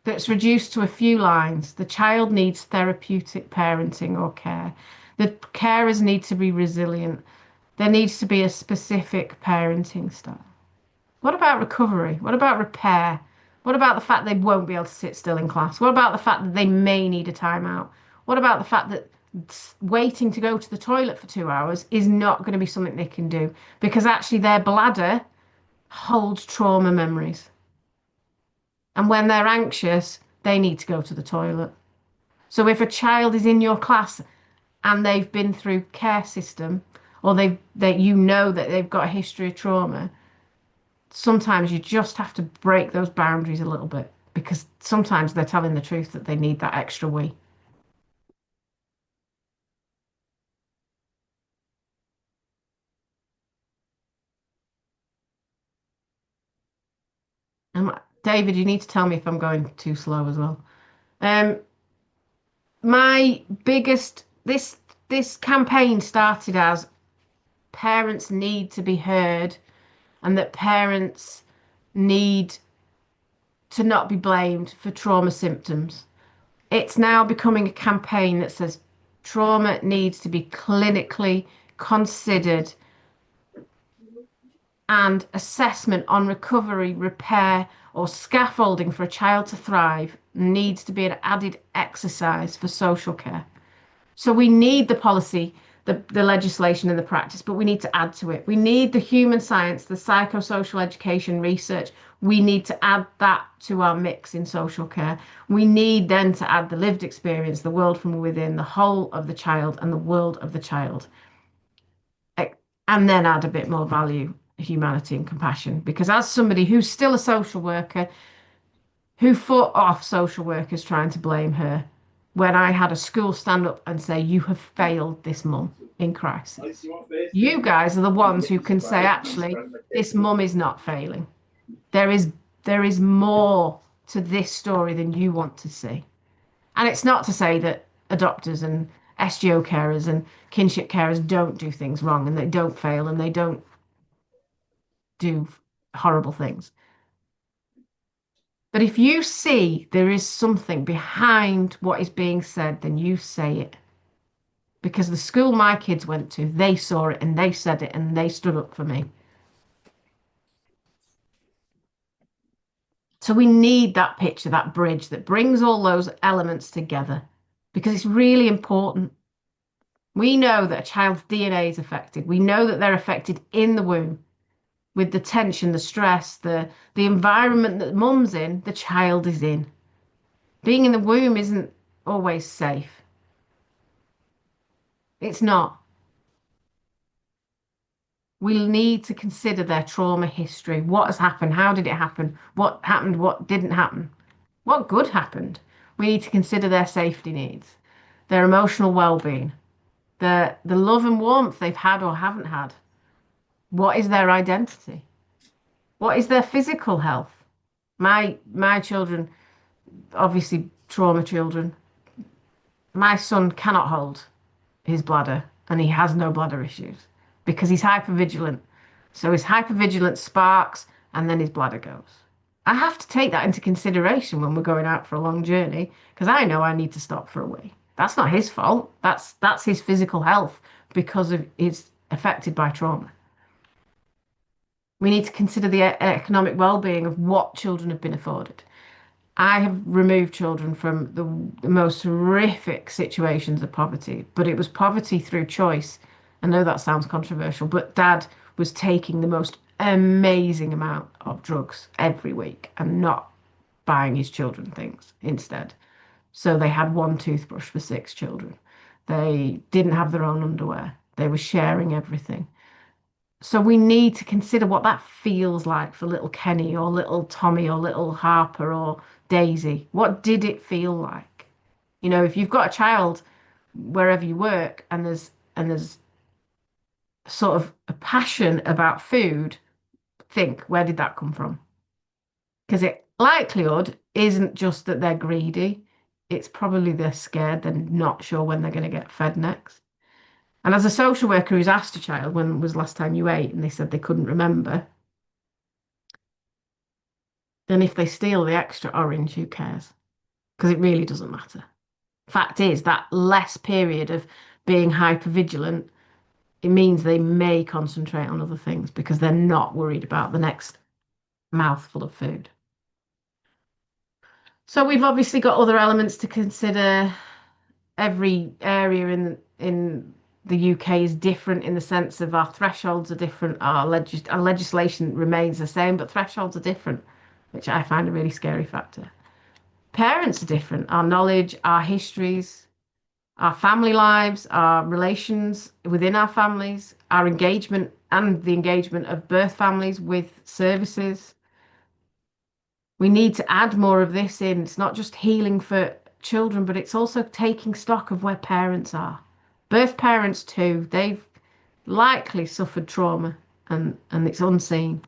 that's reduced to a few lines. The child needs therapeutic parenting or care. The carers need to be resilient. There needs to be a specific parenting style. What about recovery? What about repair? What about the fact they won't be able to sit still in class? What about the fact that they may need a timeout? What about the fact that waiting to go to the toilet for 2 hours is not going to be something they can do because actually their bladder holds trauma memories. And when they're anxious, they need to go to the toilet. So if a child is in your class and they've been through care system or you know that they've got a history of trauma, sometimes you just have to break those boundaries a little bit because sometimes they're telling the truth that they need that extra wee. David, you need to tell me if I'm going too slow as well. Um, my biggest this campaign started as parents need to be heard and that parents need to not be blamed for trauma symptoms. It's now becoming a campaign that says trauma needs to be clinically considered and assessment on recovery, repair, or scaffolding for a child to thrive needs to be an added exercise for social care. So we need the policy, the legislation and the practice, but we need to add to it. We need the human science, the psychosocial education research. We need to add that to our mix in social care. We need then to add the lived experience, the world from within, the whole of the child and the world of the child. And then add a bit more value, humanity and compassion. Because as somebody who's still a social worker, who fought off social workers trying to blame her, when I had a school stand up and say, you have failed this mum in crisis. You guys are the ones who can say, actually, this mum is not failing. There is more to this story than you want to see. And it's not to say that adopters and SGO carers and kinship carers don't do things wrong and they don't fail and they don't do horrible things. But if you see there is something behind what is being said, then you say it. Because the school my kids went to, they saw it and they said it and they stood up for me. So we need that picture, that bridge that brings all those elements together because it's really important. We know that a child's DNA is affected. We know that they're affected in the womb with the tension, the stress, the environment that mum's in, the child is in. Being in the womb isn't always safe. It's not. We need to consider their trauma history. What has happened? How did it happen? What happened? What didn't happen? What good happened? We need to consider their safety needs, their emotional well-being, the love and warmth they've had or haven't had. What is their identity? What is their physical health? My children, obviously trauma children. My son cannot hold his bladder and he has no bladder issues because he's hypervigilant. So his hypervigilance sparks and then his bladder goes. I have to take that into consideration when we're going out for a long journey because I know I need to stop for a wee. That's not his fault. That's his physical health because of is affected by trauma. We need to consider the economic well-being of what children have been afforded. I have removed children from the most horrific situations of poverty, but it was poverty through choice. I know that sounds controversial, but dad was taking the most amazing amount of drugs every week and not buying his children things instead. So they had one toothbrush for six children. They didn't have their own underwear. They were sharing everything. So we need to consider what that feels like for little Kenny or little Tommy or little Harper or Daisy. What did it feel like? You know, if you've got a child wherever you work and there's sort of a passion about food, think, where did that come from? Because it likelihood isn't just that they're greedy, it's probably they're scared, they're not sure when they're going to get fed next. And as a social worker who's asked a child when was the last time you ate, and they said they couldn't remember, then if they steal the extra orange, who cares? Because it really doesn't matter. Fact is that less period of being hyper vigilant, it means they may concentrate on other things because they're not worried about the next mouthful of food. So we've obviously got other elements to consider. Every area in the UK is different in the sense of our thresholds are different, our legislation remains the same, but thresholds are different, which I find a really scary factor. Parents are different, our knowledge, our histories, our family lives, our relations within our families, our engagement and the engagement of birth families with services. We need to add more of this in. It's not just healing for children, but it's also taking stock of where parents are. Birth parents too, they've likely suffered trauma and it's unseen.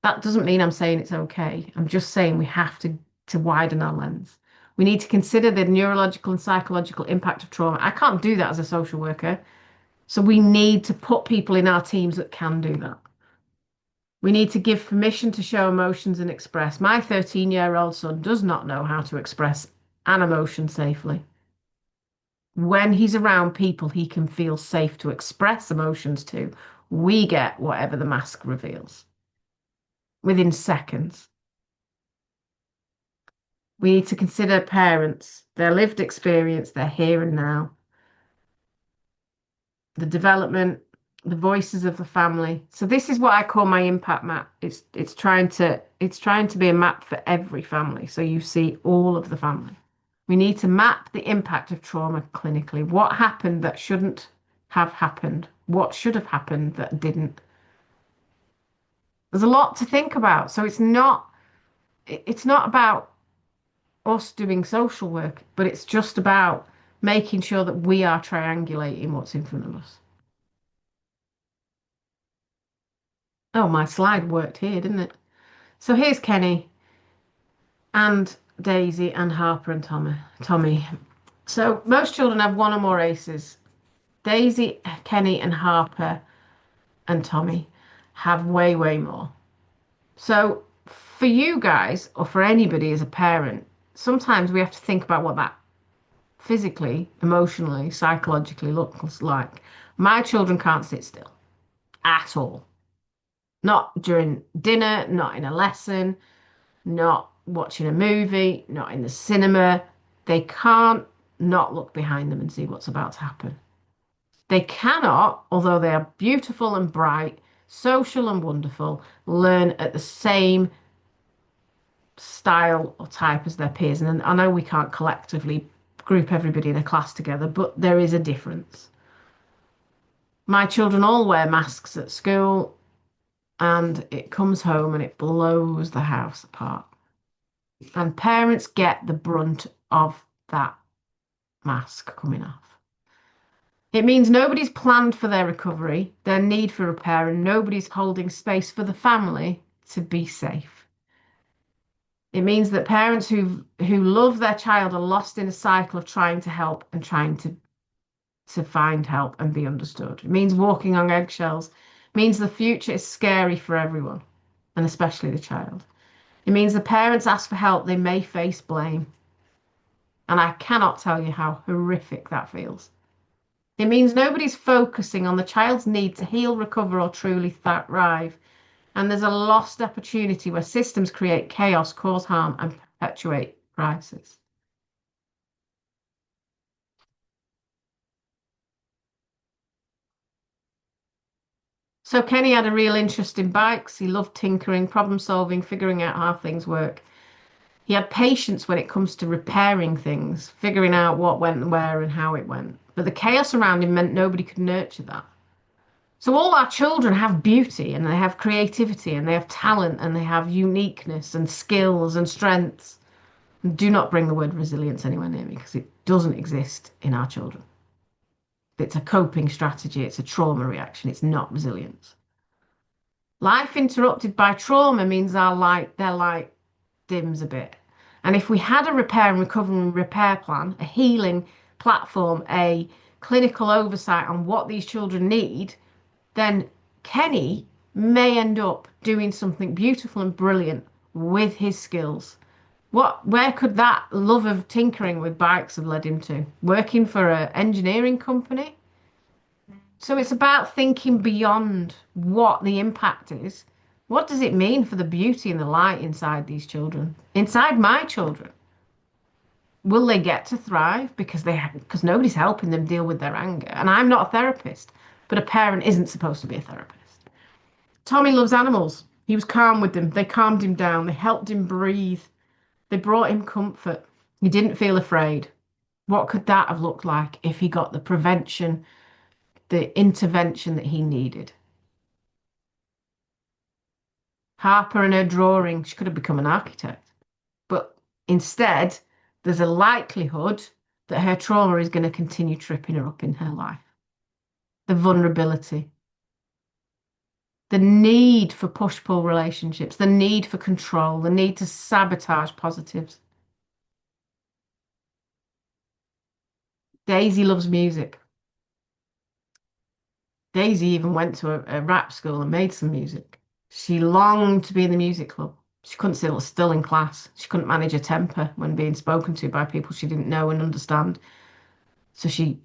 That doesn't mean I'm saying it's okay. I'm just saying we have to widen our lens. We need to consider the neurological and psychological impact of trauma. I can't do that as a social worker. So we need to put people in our teams that can do that. We need to give permission to show emotions and express. My 13-year-old son does not know how to express an emotion safely. When he's around people he can feel safe to express emotions to, we get whatever the mask reveals within seconds. We need to consider parents, their lived experience, their here and now, the development, the voices of the family. So this is what I call my impact map. It's trying to be a map for every family. So you see all of the family. We need to map the impact of trauma clinically. What happened that shouldn't have happened? What should have happened that didn't? There's a lot to think about. So it's not about us doing social work, but it's just about making sure that we are triangulating what's in front of us. Oh, my slide worked here, didn't it? So here's Kenny and Daisy and Harper and Tommy. So most children have one or more ACEs. Daisy, Kenny, and Harper and Tommy have way, way more. So for you guys, or for anybody as a parent, sometimes we have to think about what that physically, emotionally, psychologically looks like. My children can't sit still at all. Not during dinner, not in a lesson, not watching a movie, not in the cinema. They can't not look behind them and see what's about to happen. They cannot, although they are beautiful and bright, social and wonderful, learn at the same style or type as their peers. And I know we can't collectively group everybody in a class together, but there is a difference. My children all wear masks at school, and it comes home and it blows the house apart. And parents get the brunt of that mask coming off. It means nobody's planned for their recovery, their need for repair, and nobody's holding space for the family to be safe. It means that parents who love their child are lost in a cycle of trying to help and trying to find help and be understood. It means walking on eggshells. It means the future is scary for everyone, and especially the child. It means the parents ask for help, they may face blame. And I cannot tell you how horrific that feels. It means nobody's focusing on the child's need to heal, recover, or truly thrive. And there's a lost opportunity where systems create chaos, cause harm, and perpetuate crisis. So Kenny had a real interest in bikes. He loved tinkering, problem solving, figuring out how things work. He had patience when it comes to repairing things, figuring out what went where and how it went. But the chaos around him meant nobody could nurture that. So all our children have beauty and they have creativity and they have talent and they have uniqueness and skills and strengths. And do not bring the word resilience anywhere near me because it doesn't exist in our children. It's a coping strategy, it's a trauma reaction, it's not resilience. Life interrupted by trauma means their light dims a bit. And if we had a repair and recovery and repair plan, a healing platform, a clinical oversight on what these children need, then Kenny may end up doing something beautiful and brilliant with his skills. Where could that love of tinkering with bikes have led him to? Working for an engineering company? So it's about thinking beyond what the impact is. What does it mean for the beauty and the light inside these children? Inside my children? Will they get to thrive because nobody's helping them deal with their anger? And I'm not a therapist, but a parent isn't supposed to be a therapist. Tommy loves animals. He was calm with them. They calmed him down. They helped him breathe. They brought him comfort. He didn't feel afraid. What could that have looked like if he got the prevention, the intervention that he needed? Harper and her drawing, she could have become an architect. But instead, there's a likelihood that her trauma is going to continue tripping her up in her life. The vulnerability, the need for push-pull relationships, the need for control, the need to sabotage positives. Daisy loves music. Daisy even went to a rap school and made some music. She longed to be in the music club. She couldn't sit still in class. She couldn't manage her temper when being spoken to by people she didn't know and understand. So she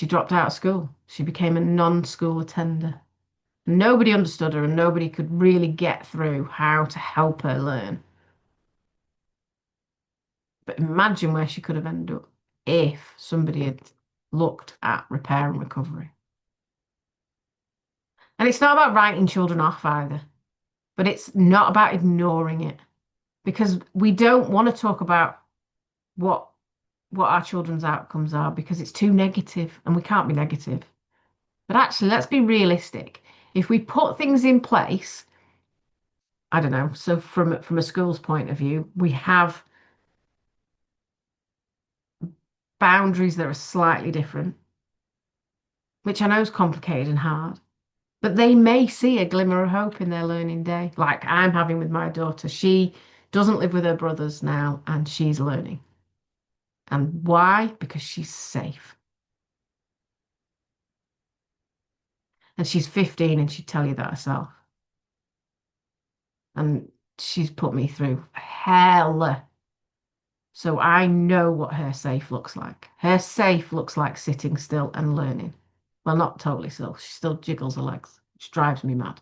dropped out of school. She became a non-school attender. Nobody understood her and nobody could really get through how to help her learn. But imagine where she could have ended up if somebody had looked at repair and recovery. And it's not about writing children off either, but it's not about ignoring it because we don't want to talk about what our children's outcomes are because it's too negative and we can't be negative. But actually, let's be realistic. If we put things in place, I don't know, so from a school's point of view, we have boundaries that are slightly different, which I know is complicated and hard, but they may see a glimmer of hope in their learning day, like I'm having with my daughter. She doesn't live with her brothers now and she's learning. And why? Because she's safe. And she's 15 and she'd tell you that herself. And she's put me through hell. So I know what her safe looks like. Her safe looks like sitting still and learning. Well, not totally still. She still jiggles her legs, which drives me mad.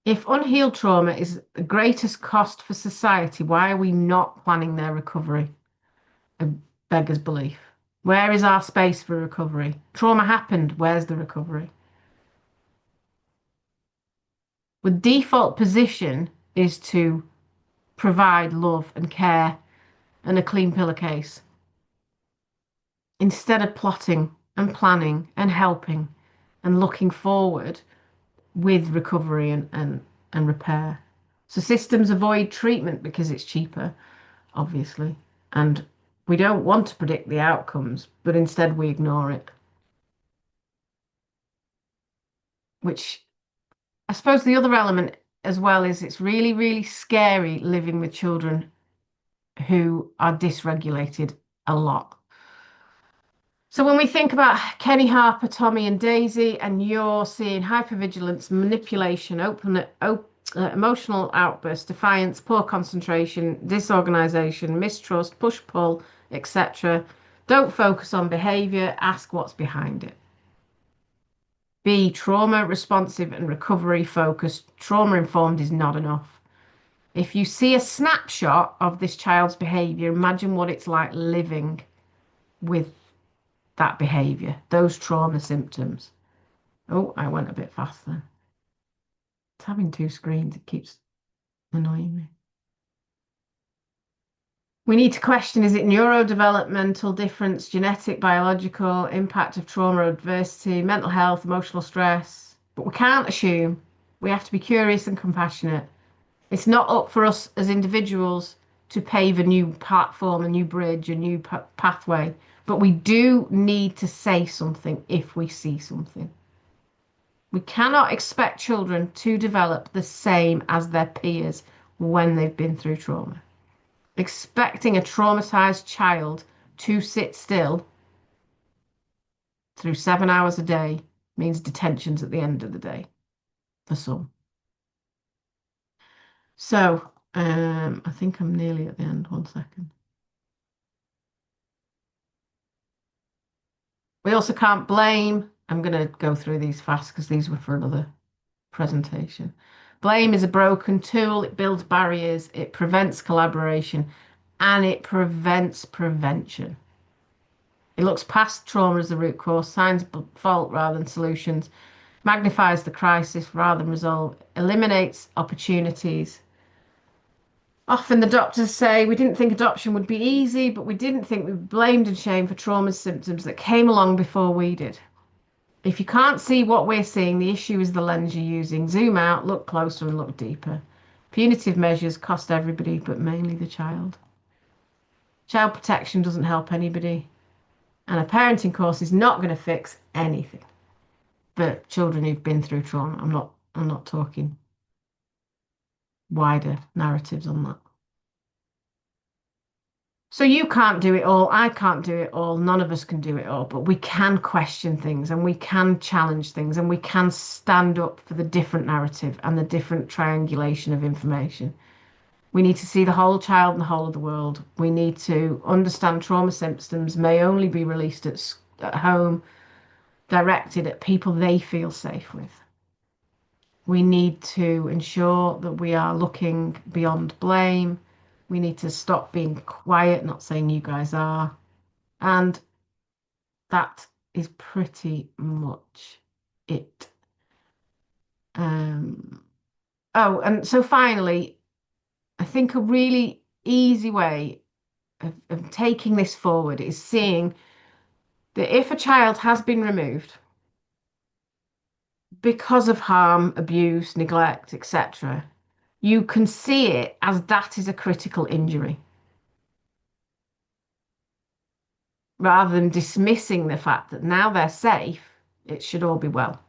If unhealed trauma is the greatest cost for society, why are we not planning their recovery? A beggar's belief. Where is our space for recovery? Trauma happened. Where's the recovery? The default position is to provide love and care and a clean pillowcase. instead of plotting and planning and helping and looking forward with recovery and repair. So systems avoid treatment because it's cheaper, obviously. And we don't want to predict the outcomes, but instead we ignore it. Which I suppose the other element as well is it's really, really scary living with children who are dysregulated a lot. So when we think about Kenny, Harper, Tommy, and Daisy, and you're seeing hypervigilance, manipulation, emotional outbursts, defiance, poor concentration, disorganization, mistrust, push-pull, etc., don't focus on behavior, ask what's behind it. B, trauma responsive and recovery focused. Trauma informed is not enough. If you see a snapshot of this child's behavior, imagine what it's like living with that behavior, those trauma symptoms. Oh, I went a bit fast then. It's having two screens, it keeps annoying me. We need to question, is it neurodevelopmental difference, genetic, biological, impact of trauma, adversity, mental health, emotional stress? But we can't assume. We have to be curious and compassionate. It's not up for us as individuals to pave a new platform, a new bridge, a new pathway. But we do need to say something if we see something. We cannot expect children to develop the same as their peers when they've been through trauma. Expecting a traumatized child to sit still through 7 hours a day means detentions at the end of the day for some. So, I think I'm nearly at the end. 1 second. We also can't blame. I'm going to go through these fast because these were for another presentation. Blame is a broken tool. It builds barriers. It prevents collaboration and it prevents prevention. It looks past trauma as the root cause, signs fault rather than solutions, magnifies the crisis rather than resolve, eliminates opportunities. Often the doctors say, we didn't think adoption would be easy, but we didn't think we'd be blamed and shamed for trauma symptoms that came along before we did. If you can't see what we're seeing, the issue is the lens you're using. Zoom out, look closer and look deeper. Punitive measures cost everybody, but mainly the child. Child protection doesn't help anybody. And a parenting course is not going to fix anything. But children who've been through trauma, I'm not talking wider narratives on that. So you can't do it all, I can't do it all, none of us can do it all, but we can question things and we can challenge things and we can stand up for the different narrative and the different triangulation of information. We need to see the whole child and the whole of the world. We need to understand trauma symptoms may only be released at home, directed at people they feel safe with. We need to ensure that we are looking beyond blame. We need to stop being quiet, not saying you guys are. And that is pretty much it. Oh, and so finally, I think a really easy way of taking this forward is seeing that if a child has been removed because of harm, abuse, neglect, etc., you can see it as that is a critical injury rather than dismissing the fact that now they're safe, it should all be well.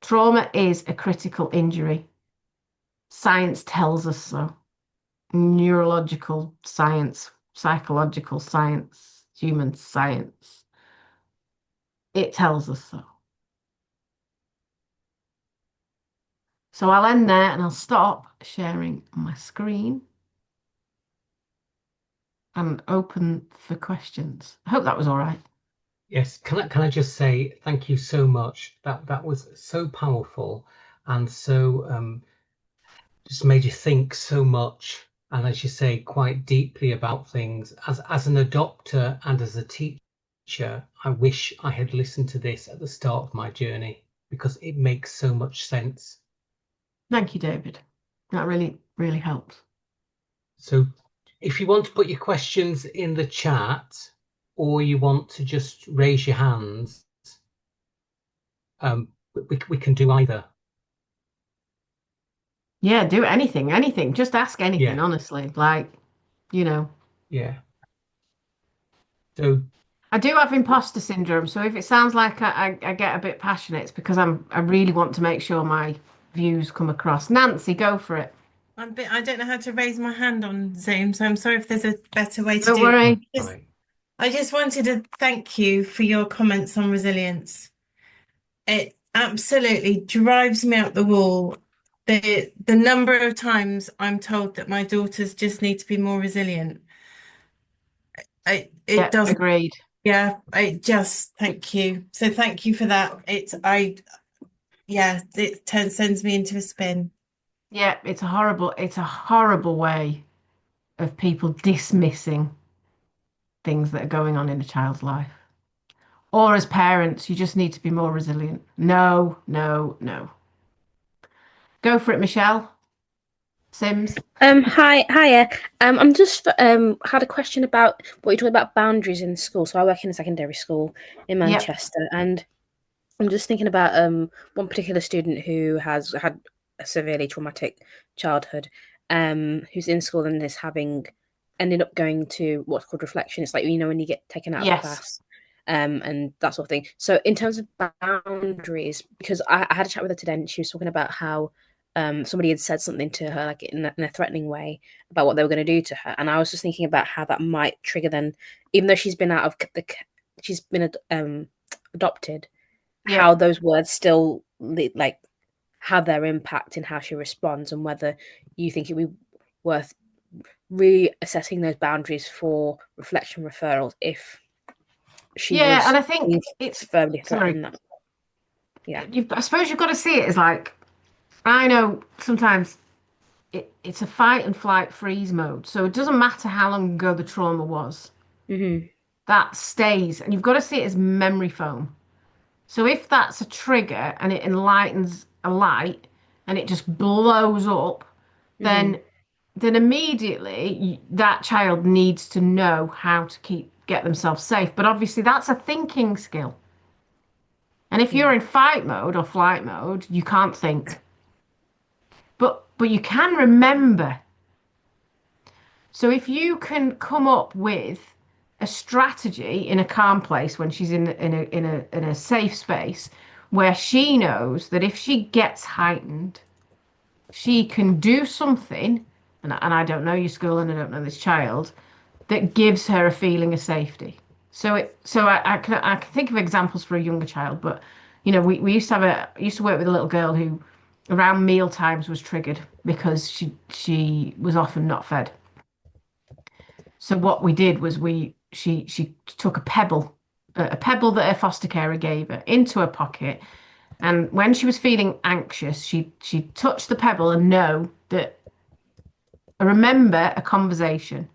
Trauma is a critical injury. Science tells us so. Neurological science, psychological science, human science. It tells us so. So I'll end there and I'll stop sharing my screen and open for questions. I hope that was all right. Yes, can I just say thank you so much. That was so powerful and so just made you think so much, and as you say, quite deeply about things. As an adopter and as a teacher, I wish I had listened to this at the start of my journey because it makes so much sense. Thank you, David. That really, really helps. So if you want to put your questions in the chat, or you want to just raise your hands, we can do either. Yeah, do anything. Just ask anything, Yeah, honestly. Like, you know, yeah. So I do have imposter syndrome, so if it sounds like I get a bit passionate, it's because I really want to make sure my views come across. Nancy, go for it. I don't know how to raise my hand on Zoom, so I'm sorry if there's a better way to Don't do it. worry. right. I just wanted to thank you for your comments on resilience. It absolutely drives me up the wall. The number of times I'm told that my daughters just need to be more resilient. It Yeah, doesn't, agreed. yeah, it just thank you. So thank you for that. Sends me into a spin. Yeah, it's a horrible way of people dismissing things that are going on in a child's life. Or as parents, you just need to be more resilient. No, no, no. Go for it, Michelle. Sims. Hiya. I'm just had a question about what you're talking about boundaries in school. So I work in a secondary school in Yep. Manchester, and I'm just thinking about one particular student who has had a severely traumatic childhood, who's in school and is having ended up going to what's called reflection. It's like, when you get taken out of Yes. class, and that sort of thing. So in terms of boundaries, because I had a chat with her today, and she was talking about how somebody had said something to her like in a threatening way about what they were going to do to her, and I was just thinking about how that might trigger then, even though she's been she's been adopted, Yep. how those words still like have their impact in how she responds, and whether you think it would be worth reassessing those boundaries for reflection referrals if she Yeah, and was I think it's firmly sorry. threatened. That yeah. I suppose you've got to see it as like I know sometimes it's a fight and flight freeze mode. So it doesn't matter how long ago the trauma was. Mm-hmm. That stays, and you've got to see it as memory foam. So if that's a trigger and it enlightens a light and it just blows up, Mm-hmm. then immediately that child needs to know how to get themselves safe. But obviously that's a thinking skill. And if you're Yeah. in fight mode or flight mode, you can't think. But you can remember. So if you can come up with a strategy in a calm place when she's in a safe space where she knows that if she gets heightened, she can do something, and I don't know your school and I don't know this child, that gives her a feeling of safety. So I can think of examples for a younger child, but we used to work with a little girl who around meal times was triggered because she was often not fed. So what we did was she took a pebble that her foster carer gave her into her pocket, and when she was feeling anxious, she touched the pebble and know that remember a conversation.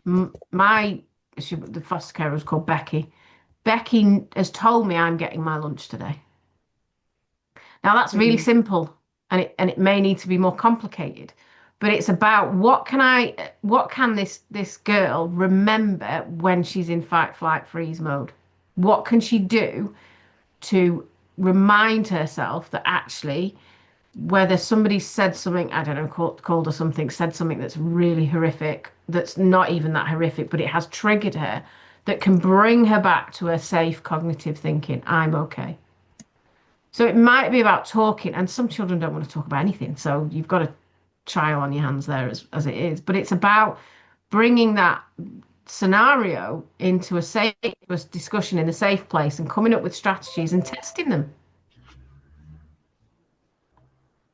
The foster carer was called Becky. Becky has told me I'm getting my lunch today. Now that's really Mm-hmm. simple, and it may need to be more complicated, but it's about what can this girl remember when she's in fight, flight, freeze mode? What can she do to remind herself that actually, whether somebody said something, I don't know, called her something, said something that's really horrific, that's not even that horrific, but it has triggered her, that can bring her back to a safe cognitive thinking, I'm okay. So it might be about talking, and some children don't want to talk about anything. So you've got a trial on your hands there as it is. But it's about bringing that scenario into a safe discussion in a safe place and coming up with strategies and testing them.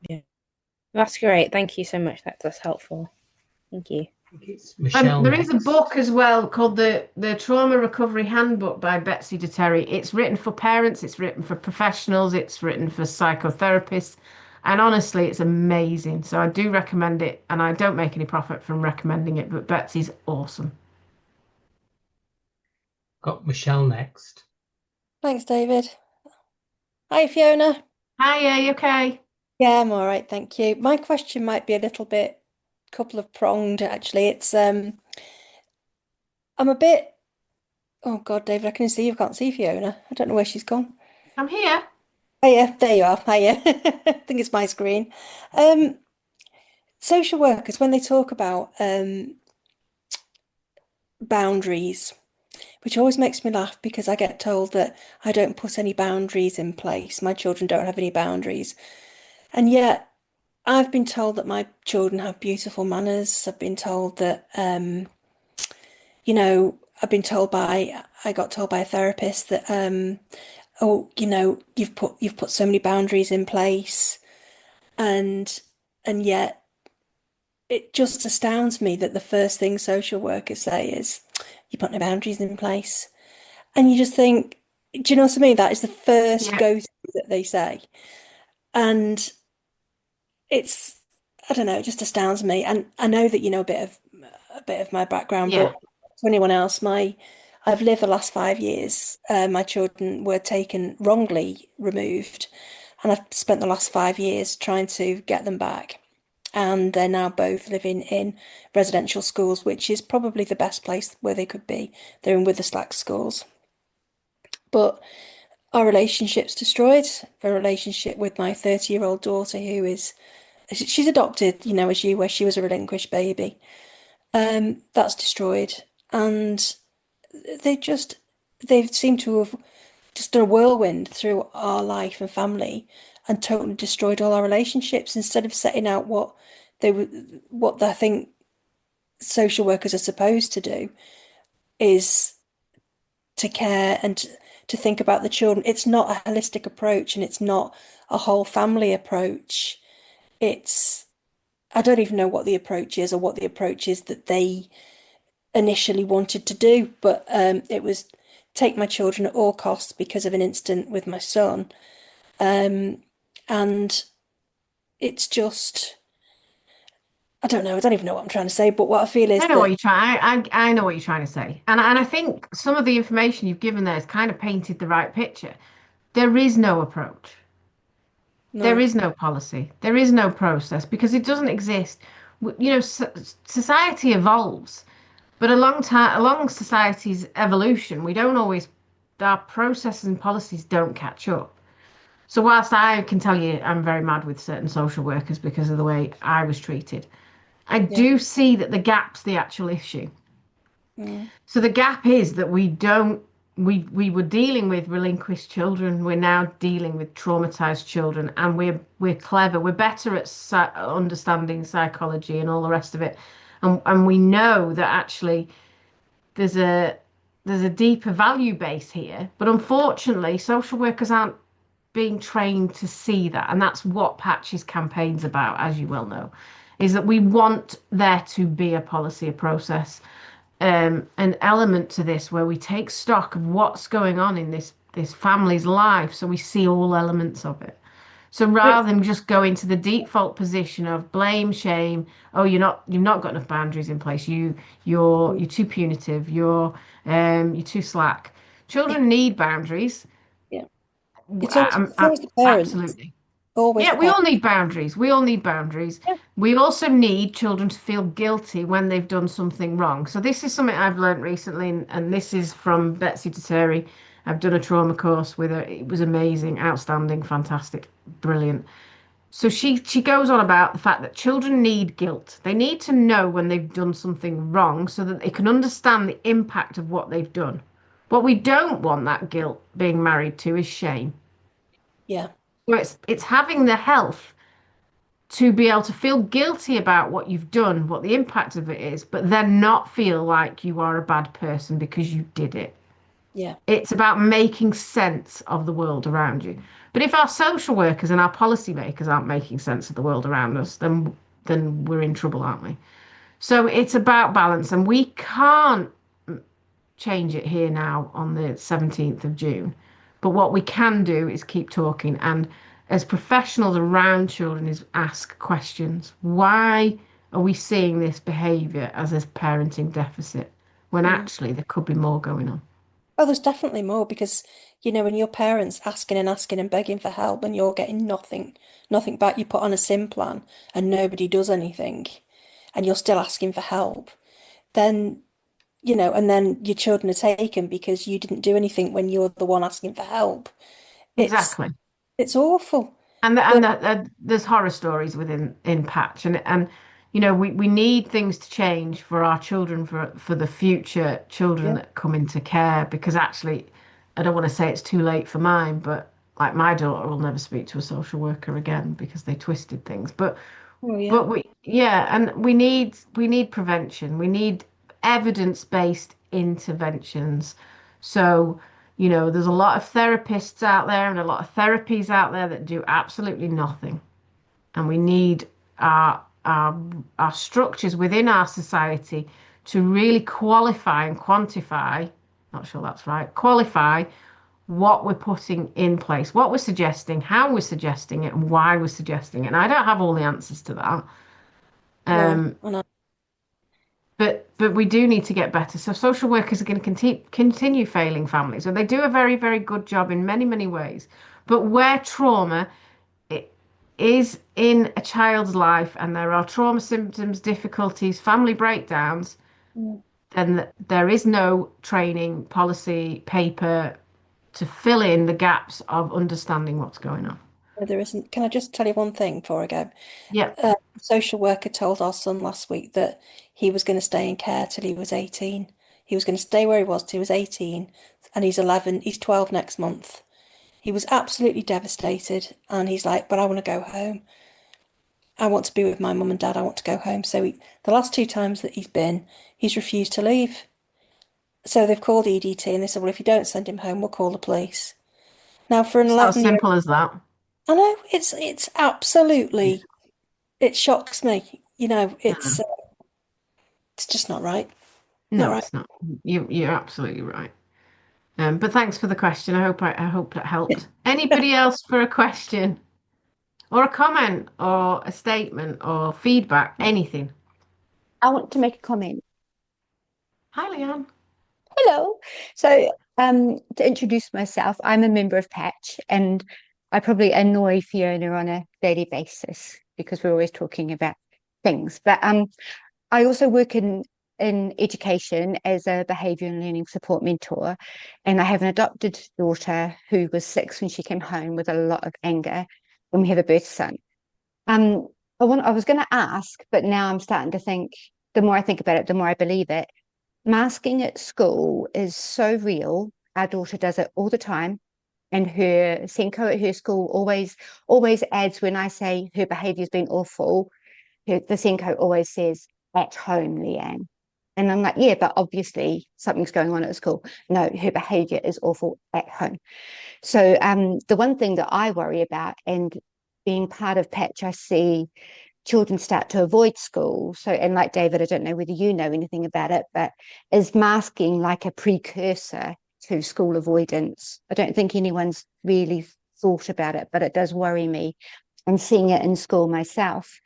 Yeah. That's great. Thank you so much. That's helpful. Thank you. I think it's Michelle There is a next. book as well called the Trauma Recovery Handbook by Betsy DeTerry. It's written for parents, it's written for professionals, it's written for psychotherapists, and honestly, it's amazing. So I do recommend it, and I don't make any profit from recommending it, but Betsy's awesome. Got Michelle next. Thanks, David. Hi, Fiona. Hi, are you okay? Yeah, I'm all right, thank you. My question might be a little bit couple of pronged, actually. I'm a bit Oh God, David, I can see you can't see Fiona. I don't know where she's gone. I'm here. Oh yeah, there you are. Hiya. I think it's my screen. Um, Social workers, when they talk about boundaries, which always makes me laugh because I get told that I don't put any boundaries in place. My children don't have any boundaries. And yet I've been told that my children have beautiful manners. I've been told that I got told by a therapist that oh, you've put so many boundaries in place, and yet it just astounds me that the first thing social workers say is you put no boundaries in place. And you just think, do you know what I mean? That is the first Yeah. go-to that they say. And it's, I don't know, it just astounds me. And I know that you know a bit of my background, Yeah. but to anyone else, I've lived the last 5 years. My children were taken wrongly removed, and I've spent the last 5 years trying to get them back. And they're now both living in residential schools, which is probably the best place where they could be. They're in Witherslack schools. But our relationship's destroyed. A relationship with my 30-year-old daughter, she's adopted, as you, where she was a relinquished baby. That's destroyed. And they just, they seem to have just done a whirlwind through our life and family and totally destroyed all our relationships instead of setting out what I think social workers are supposed to do is to care and to think about the children. It's not a holistic approach and it's not a whole family approach. It's, I don't even know what the approach is or what the approach is that they initially wanted to do, but it was take my children at all costs because of an incident with my son. And it's just, I don't know, I don't even know what I'm trying to say, but what I feel I is know what that, you're trying. I know what you're trying to say, and I think some of the information you've given there has kind of painted the right picture. There is no approach. There no, is no policy. There is no process because it doesn't exist. Society evolves, but along society's evolution, we don't always, our processes and policies don't catch up. So whilst I can tell you I'm very mad with certain social workers because of the way I was treated, I yeah, do see that the gap's the actual issue. mm, So the gap is that we were dealing with relinquished children. We're now dealing with traumatized children, and we're clever. We're better at understanding psychology and all the rest of it, and we know that actually there's a there's a deeper value base here. But unfortunately, social workers aren't being trained to see that, and that's what Patch's campaign's about, as you well know, is that we want there to be a policy, a process, an element to this where we take stock of what's going on in this family's life, so we see all elements of it. So but rather than just go into the default position of blame, shame, oh, you've not got enough boundaries in place. You're too punitive. You're too slack. yeah, Children need boundaries. yeah. It's always the parents, Absolutely. always Yeah, the we all parents. need boundaries. We all need boundaries. Yeah. We also need children to feel guilty when they've done something wrong. So this is something I've learned recently, and this is from Betsy Terry. I've done a trauma course with her. It was amazing, outstanding, fantastic, brilliant. So she goes on about the fact that children need guilt. They need to know when they've done something wrong so that they can understand the impact of what they've done. What we don't want that guilt being married to is shame. Yeah, So it's having the health to be able to feel guilty about what you've done, what the impact of it is, but then not feel like you are a bad person because you did it. yeah, It's about making sense of the world around you. But if our social workers and our policymakers aren't making sense of the world around us, then we're in trouble, aren't we? So it's about balance, and we can't change it here now on the 17th of June. But what we can do is keep talking, and as professionals around children is ask questions. Why are we seeing this behaviour as a parenting deficit when mm. actually there could be more going on? Oh, there's definitely more because, when your parents asking and begging for help and you're getting nothing back, you put on a sim plan and nobody does anything and you're still asking for help, then and then your children are taken because you didn't do anything when you're the one asking for help. It's Exactly. it's awful. And But there's horror stories within in Patch, and we need things to change for our children, for the future children yeah, that come into care, because actually I don't want to say it's too late for mine, but like my daughter will never speak to a social worker again because they twisted things. oh yeah, But we need prevention. We need evidence-based interventions. So, there's a lot of therapists out there and a lot of therapies out there that do absolutely nothing. And we need our structures within our society to really qualify and quantify, not sure that's right, qualify what we're putting in place, what we're suggesting, how we're suggesting it, and why we're suggesting it. And I don't have all the answers to that. no, Um, I know. but we do need to get better. So social workers are going to continue failing families, and they do a very, very good job in many, many ways. But where trauma is in a child's life, and there are trauma symptoms, difficulties, family breakdowns, Mm. then there is no training, policy, paper to fill in the gaps of understanding what's going on. No, there isn't. Can I just tell you one thing before I go? Yeah, Social worker told our son last week that he was going to stay in care till he was 18. He was going to stay where he was till he was 18, and he's 11, he's 12 next month. He was absolutely devastated, and he's like, but I want to go home. I want to be with my mum and dad. I want to go home. So the last two times that he's refused to leave. So they've called EDT and they said, well, if you don't send him home, we'll call the police. Now, for an it's as 11-year-old, simple as that. I know it's absolutely, it shocks me. Yeah. It's just not right. Not No, right. it's not. You're absolutely right. But thanks for the question. I hope that helped. Anybody else for a question or a comment or a statement or feedback? Anything? I want to make a comment. Hi, Leanne. Hello. So, to introduce myself, I'm a member of Patch, and I probably annoy Fiona on a daily basis because we're always talking about things. But I also work in education as a behaviour and learning support mentor, and I have an adopted daughter who was 6 when she came home with a lot of anger, and we have a birth son. Um, I was going to ask, but now I'm starting to think. The more I think about it, the more I believe it. Masking at school is so real. Our daughter does it all the time. And her Senko at her school always adds, when I say her behaviour's been awful, the Senko always says, at home, Leanne. And I'm like, yeah, but obviously something's going on at school. No, her behaviour is awful at home. So the one thing that I worry about, and being part of Patch, I see children start to avoid school. So, and like David, I don't know whether you know anything about it, but is masking like a precursor to school avoidance? I don't think anyone's really thought about it, but it does worry me. I'm seeing it in school myself.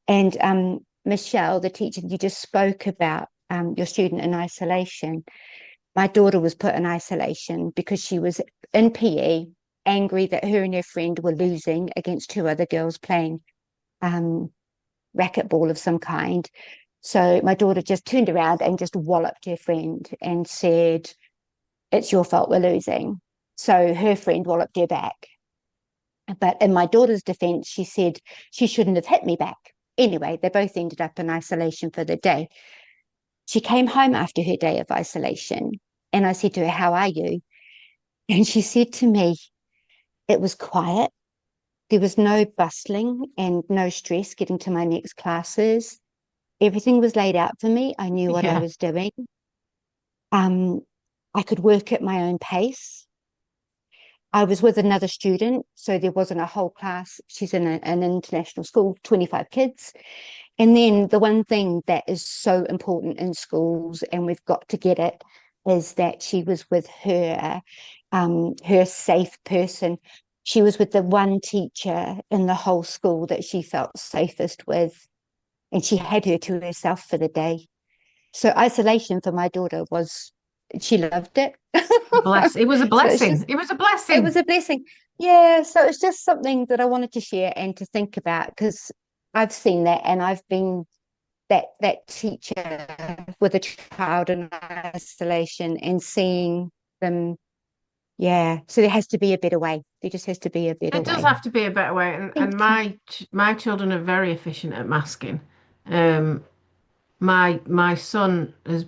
And Michelle, the teacher, you just spoke about your student in isolation. My daughter was put in isolation because she was in PE, angry that her and her friend were losing against 2 other girls playing racquetball of some kind. So my daughter just turned around and just walloped her friend and said, it's your fault we're losing. So her friend walloped her back. But in my daughter's defense, she said she shouldn't have hit me back. Anyway, they both ended up in isolation for the day. She came home after her day of isolation, and I said to her, how are you? And she said to me, it was quiet. There was no bustling and no stress getting to my next classes. Everything was laid out for me. I knew what I Yeah. was doing. I could work at my own pace. I was with another student, so there wasn't a whole class. She's in an international school, 25 kids. And then the one thing that is so important in schools, and we've got to get it, is that she was with her safe person. She was with the one teacher in the whole school that she felt safest with, and she had her to herself for the day. So isolation for my daughter she loved it. It was a So it's blessing. just, It was a it was blessing. a blessing. Yeah, so it's just something that I wanted to share and to think about, because I've seen that, and I've been that teacher with a child in isolation and seeing them. Yeah, so there has to be a better way. There just has to be a better It does way. have to be a better way, and my children are very efficient at masking. Um, my son has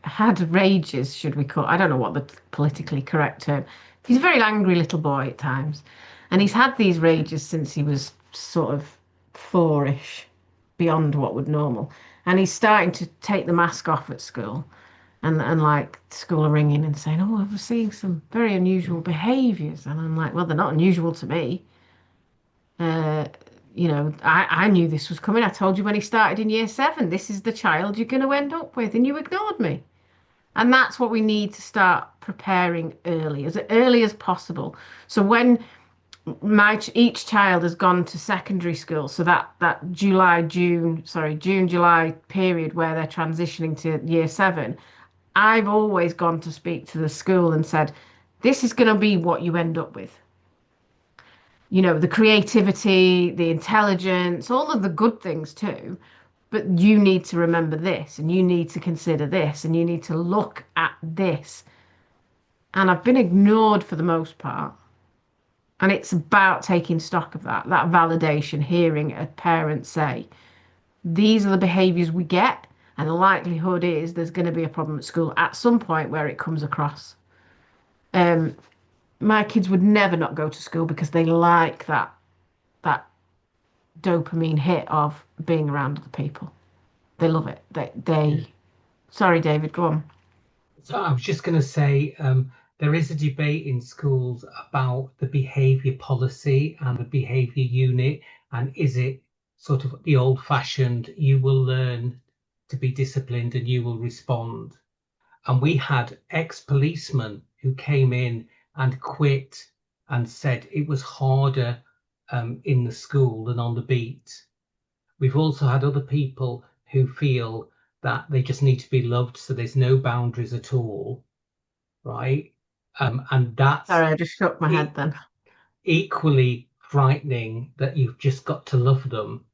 had rages, should we call? I don't know what the politically correct term. He's a very angry little boy at times, and he's had these rages since he was sort of four-ish, beyond what would normal. And he's starting to take the mask off at school, and like school are ringing and saying, "Oh, we're seeing some very unusual behaviours," and I'm like, "Well, they're not unusual to me." Uh, I knew this was coming. I told you when he started in year seven, this is the child you're going to end up with, and you ignored me. And that's what we need to start preparing early as possible. So when each child has gone to secondary school, so that June, July period where they're transitioning to year seven, I've always gone to speak to the school and said, this is going to be what you end up with. The creativity, the intelligence, all of the good things too. But you need to remember this, and you need to consider this, and you need to look at this. And I've been ignored for the most part. And it's about taking stock of that validation, hearing a parent say, these are the behaviours we get, and the likelihood is there's going to be a problem at school at some point where it comes across. My kids would never not go to school because they like that dopamine hit of being around other people. They love it. Sorry, David, go on. So I was just going to say, there is a debate in schools about the behaviour policy and the behaviour unit, and is it sort of the old-fashioned, you will learn to be disciplined and you will respond. And we had ex-policemen who came in and quit and said it was harder in the school than on the beat. We've also had other people who feel that they just need to be loved, so there's no boundaries at all, right? And that's Sorry, I just shook my head then. Equally frightening, that you've just got to love them.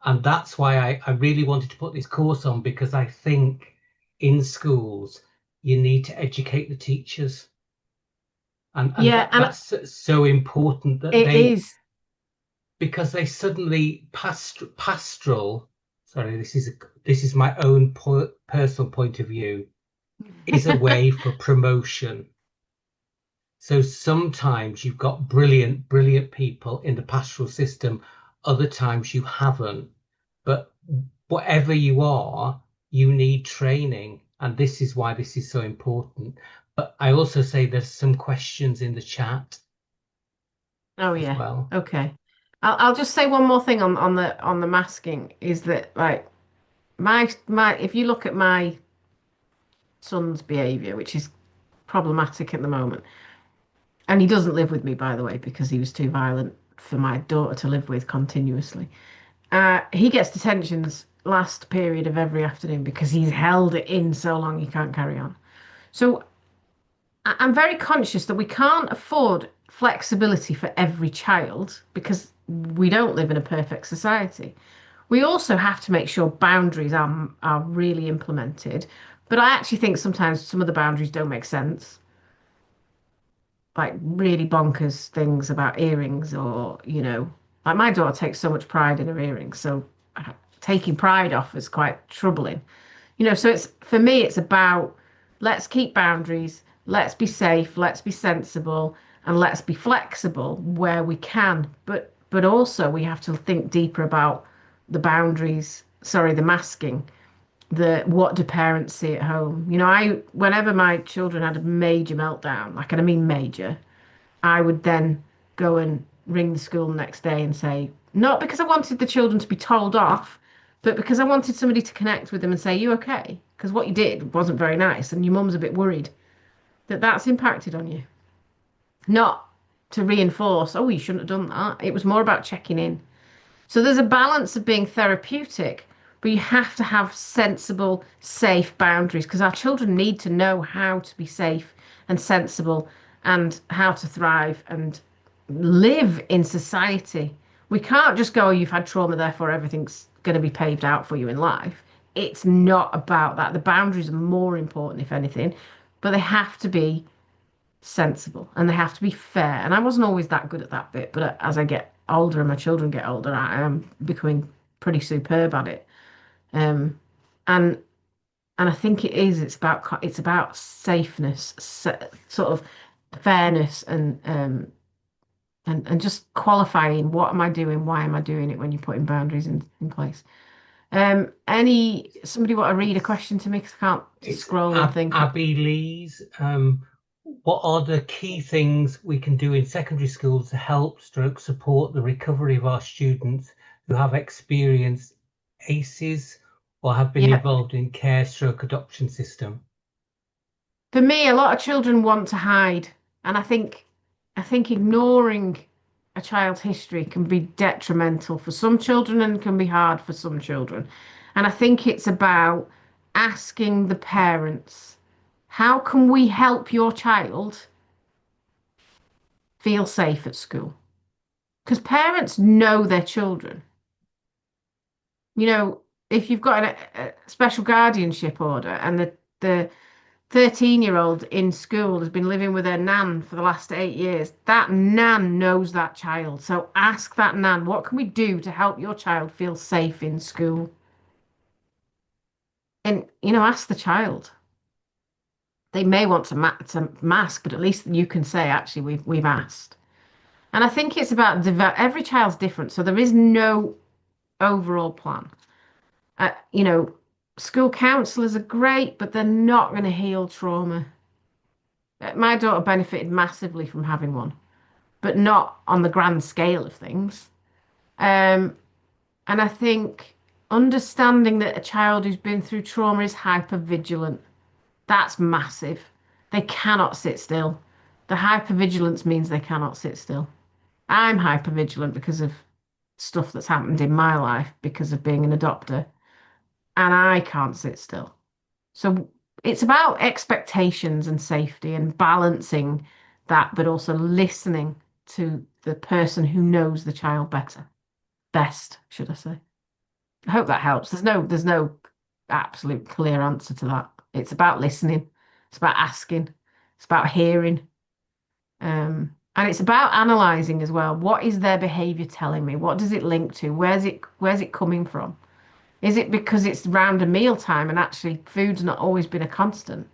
And that's why I really wanted to put this course on, because I think in schools you need to educate the teachers. And that's so important that it is. Because they suddenly pastoral. Sorry, this is my own personal point of view. Is a way for promotion. So sometimes you've got brilliant people in the pastoral system. Other times you haven't. But whatever you are, you need training, and this is why this is so important. But I also say there's some questions in the chat. Oh yeah. Well. Okay. I'll just say one more thing on the masking, is that like my if you look at my son's behaviour, which is problematic at the moment, and he doesn't live with me, by the way, because he was too violent for my daughter to live with continuously. He gets detentions last period of every afternoon because he's held it in so long he can't carry on. So I'm very conscious that we can't afford flexibility for every child because we don't live in a perfect society. We also have to make sure boundaries are really implemented. But I actually think sometimes some of the boundaries don't make sense. Like really bonkers things about earrings, or, like my daughter takes so much pride in her earrings. So taking pride off is quite troubling. So for me, it's about, let's keep boundaries, let's be safe, let's be sensible, and let's be flexible where we can. But also we have to think deeper about the boundaries, the masking, what do parents see at home. Whenever my children had a major meltdown, and I mean major, I would then go and ring the school the next day and say, not because I wanted the children to be told off, but because I wanted somebody to connect with them and say, you okay? Because what you did wasn't very nice, and your mum's a bit worried that's impacted on you. Not to reinforce, oh, you shouldn't have done that. It was more about checking in. So there's a balance of being therapeutic, but you have to have sensible, safe boundaries, because our children need to know how to be safe and sensible and how to thrive and live in society. We can't just go, oh, you've had trauma, therefore everything's going to be paved out for you in life. It's not about that. The boundaries are more important, if anything, but they have to be sensible and they have to be fair. And I wasn't always that good at that bit, but as I get older and my children get older, I am becoming pretty superb at it. Um, and I think it's about safeness, sort of fairness, and just qualifying what am I doing, why am I doing it when you're putting boundaries in place. Somebody want to read a question to me because I can't It's scroll and think. Abby Lees. What are the key things we can do in secondary schools to help support the recovery of our students who have experienced ACEs or have been involved in care adoption system? For me, a lot of children want to hide, and I think ignoring a child's history can be detrimental for some children and can be hard for some children. And I think it's about asking the parents, how can we help your child feel safe at school? Because parents know their children. You know, if you've got a special guardianship order and the 13-year-old in school has been living with her nan for the last 8 years, that nan knows that child. So ask that nan, what can we do to help your child feel safe in school? And, ask the child. They may want to mask, but at least you can say, actually, we've asked. And I think it's about every child's different, so there is no overall plan. School counselors are great, but they're not going to heal trauma. My daughter benefited massively from having one, but not on the grand scale of things. And I think understanding that a child who's been through trauma is hypervigilant, that's massive. They cannot sit still. The hypervigilance means they cannot sit still. I'm hypervigilant because of stuff that's happened in my life because of being an adopter, and I can't sit still. So it's about expectations and safety and balancing that, but also listening to the person who knows the child best, should I say. I hope that helps. There's no absolute clear answer to that. It's about listening. It's about asking. It's about hearing. And it's about analysing as well. What is their behaviour telling me? What does it link to? Where's it coming from? Is it because it's round a meal time and actually food's not always been a constant?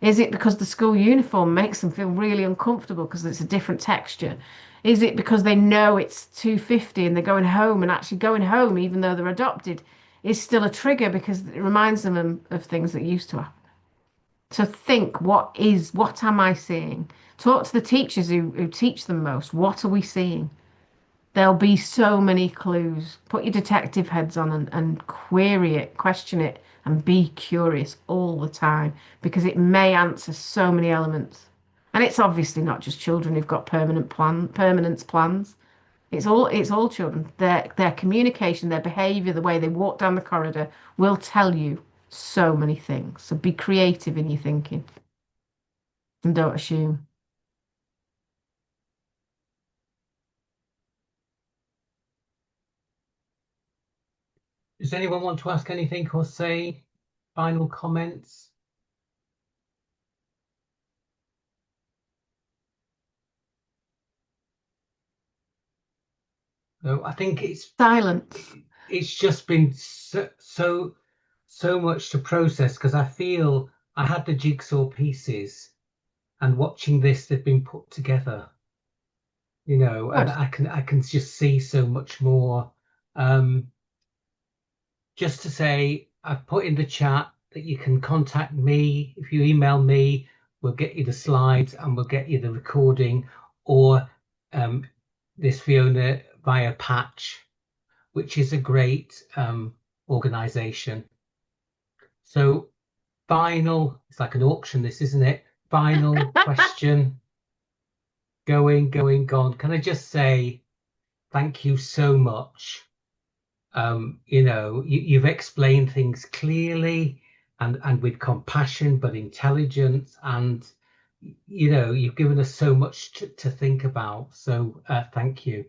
Is it because the school uniform makes them feel really uncomfortable because it's a different texture? Is it because they know it's 2:50 and they're going home, and actually going home, even though they're adopted, is still a trigger because it reminds them of things that used to happen? So think, what am I seeing? Talk to the teachers who teach them most. What are we seeing? There'll be so many clues. Put your detective heads on and query it, question it, and be curious all the time because it may answer so many elements. And it's obviously not just children who've got permanence plans. It's all children. Their communication, their behaviour, the way they walk down the corridor will tell you so many things. So be creative in your thinking and don't assume. Does anyone want to ask anything or say final comments? No, I think it's silence. It's just been so much to process because I feel I had the jigsaw pieces, and watching this, they've been put together. And I can just see so much more. Just to say, I've put in the chat that you can contact me. If you email me, we'll get you the slides and we'll get you the recording, or this Fiona via Patch, which is a great organization. So it's like an auction, this, isn't it? Final question. Gone. Can I just say thank you so much? You've explained things clearly and with compassion, but intelligence, and you've given us so much to think about. So thank you.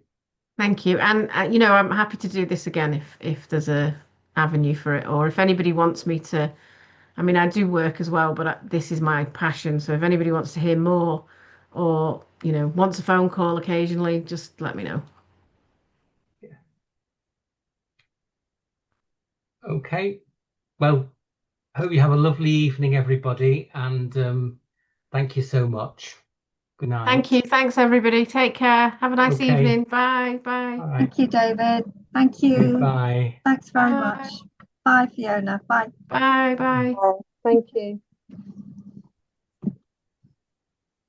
Thank you. And you know, I'm happy to do this again if there's a avenue for it, or if anybody wants me to. I mean, I do work as well, but this is my passion. So if anybody wants to hear more, or you know, wants a phone call occasionally, just let me know. Okay. Well, hope you have a lovely evening, everybody, and thank you so much. Good night. Thank you. Thanks, everybody. Take care. Have a nice Okay. evening. Bye. Bye. All right. Thank you, David. Thank you. Goodbye. Thanks very Bye. much. Bye, Fiona. Bye. Bye. Bye. Thank you.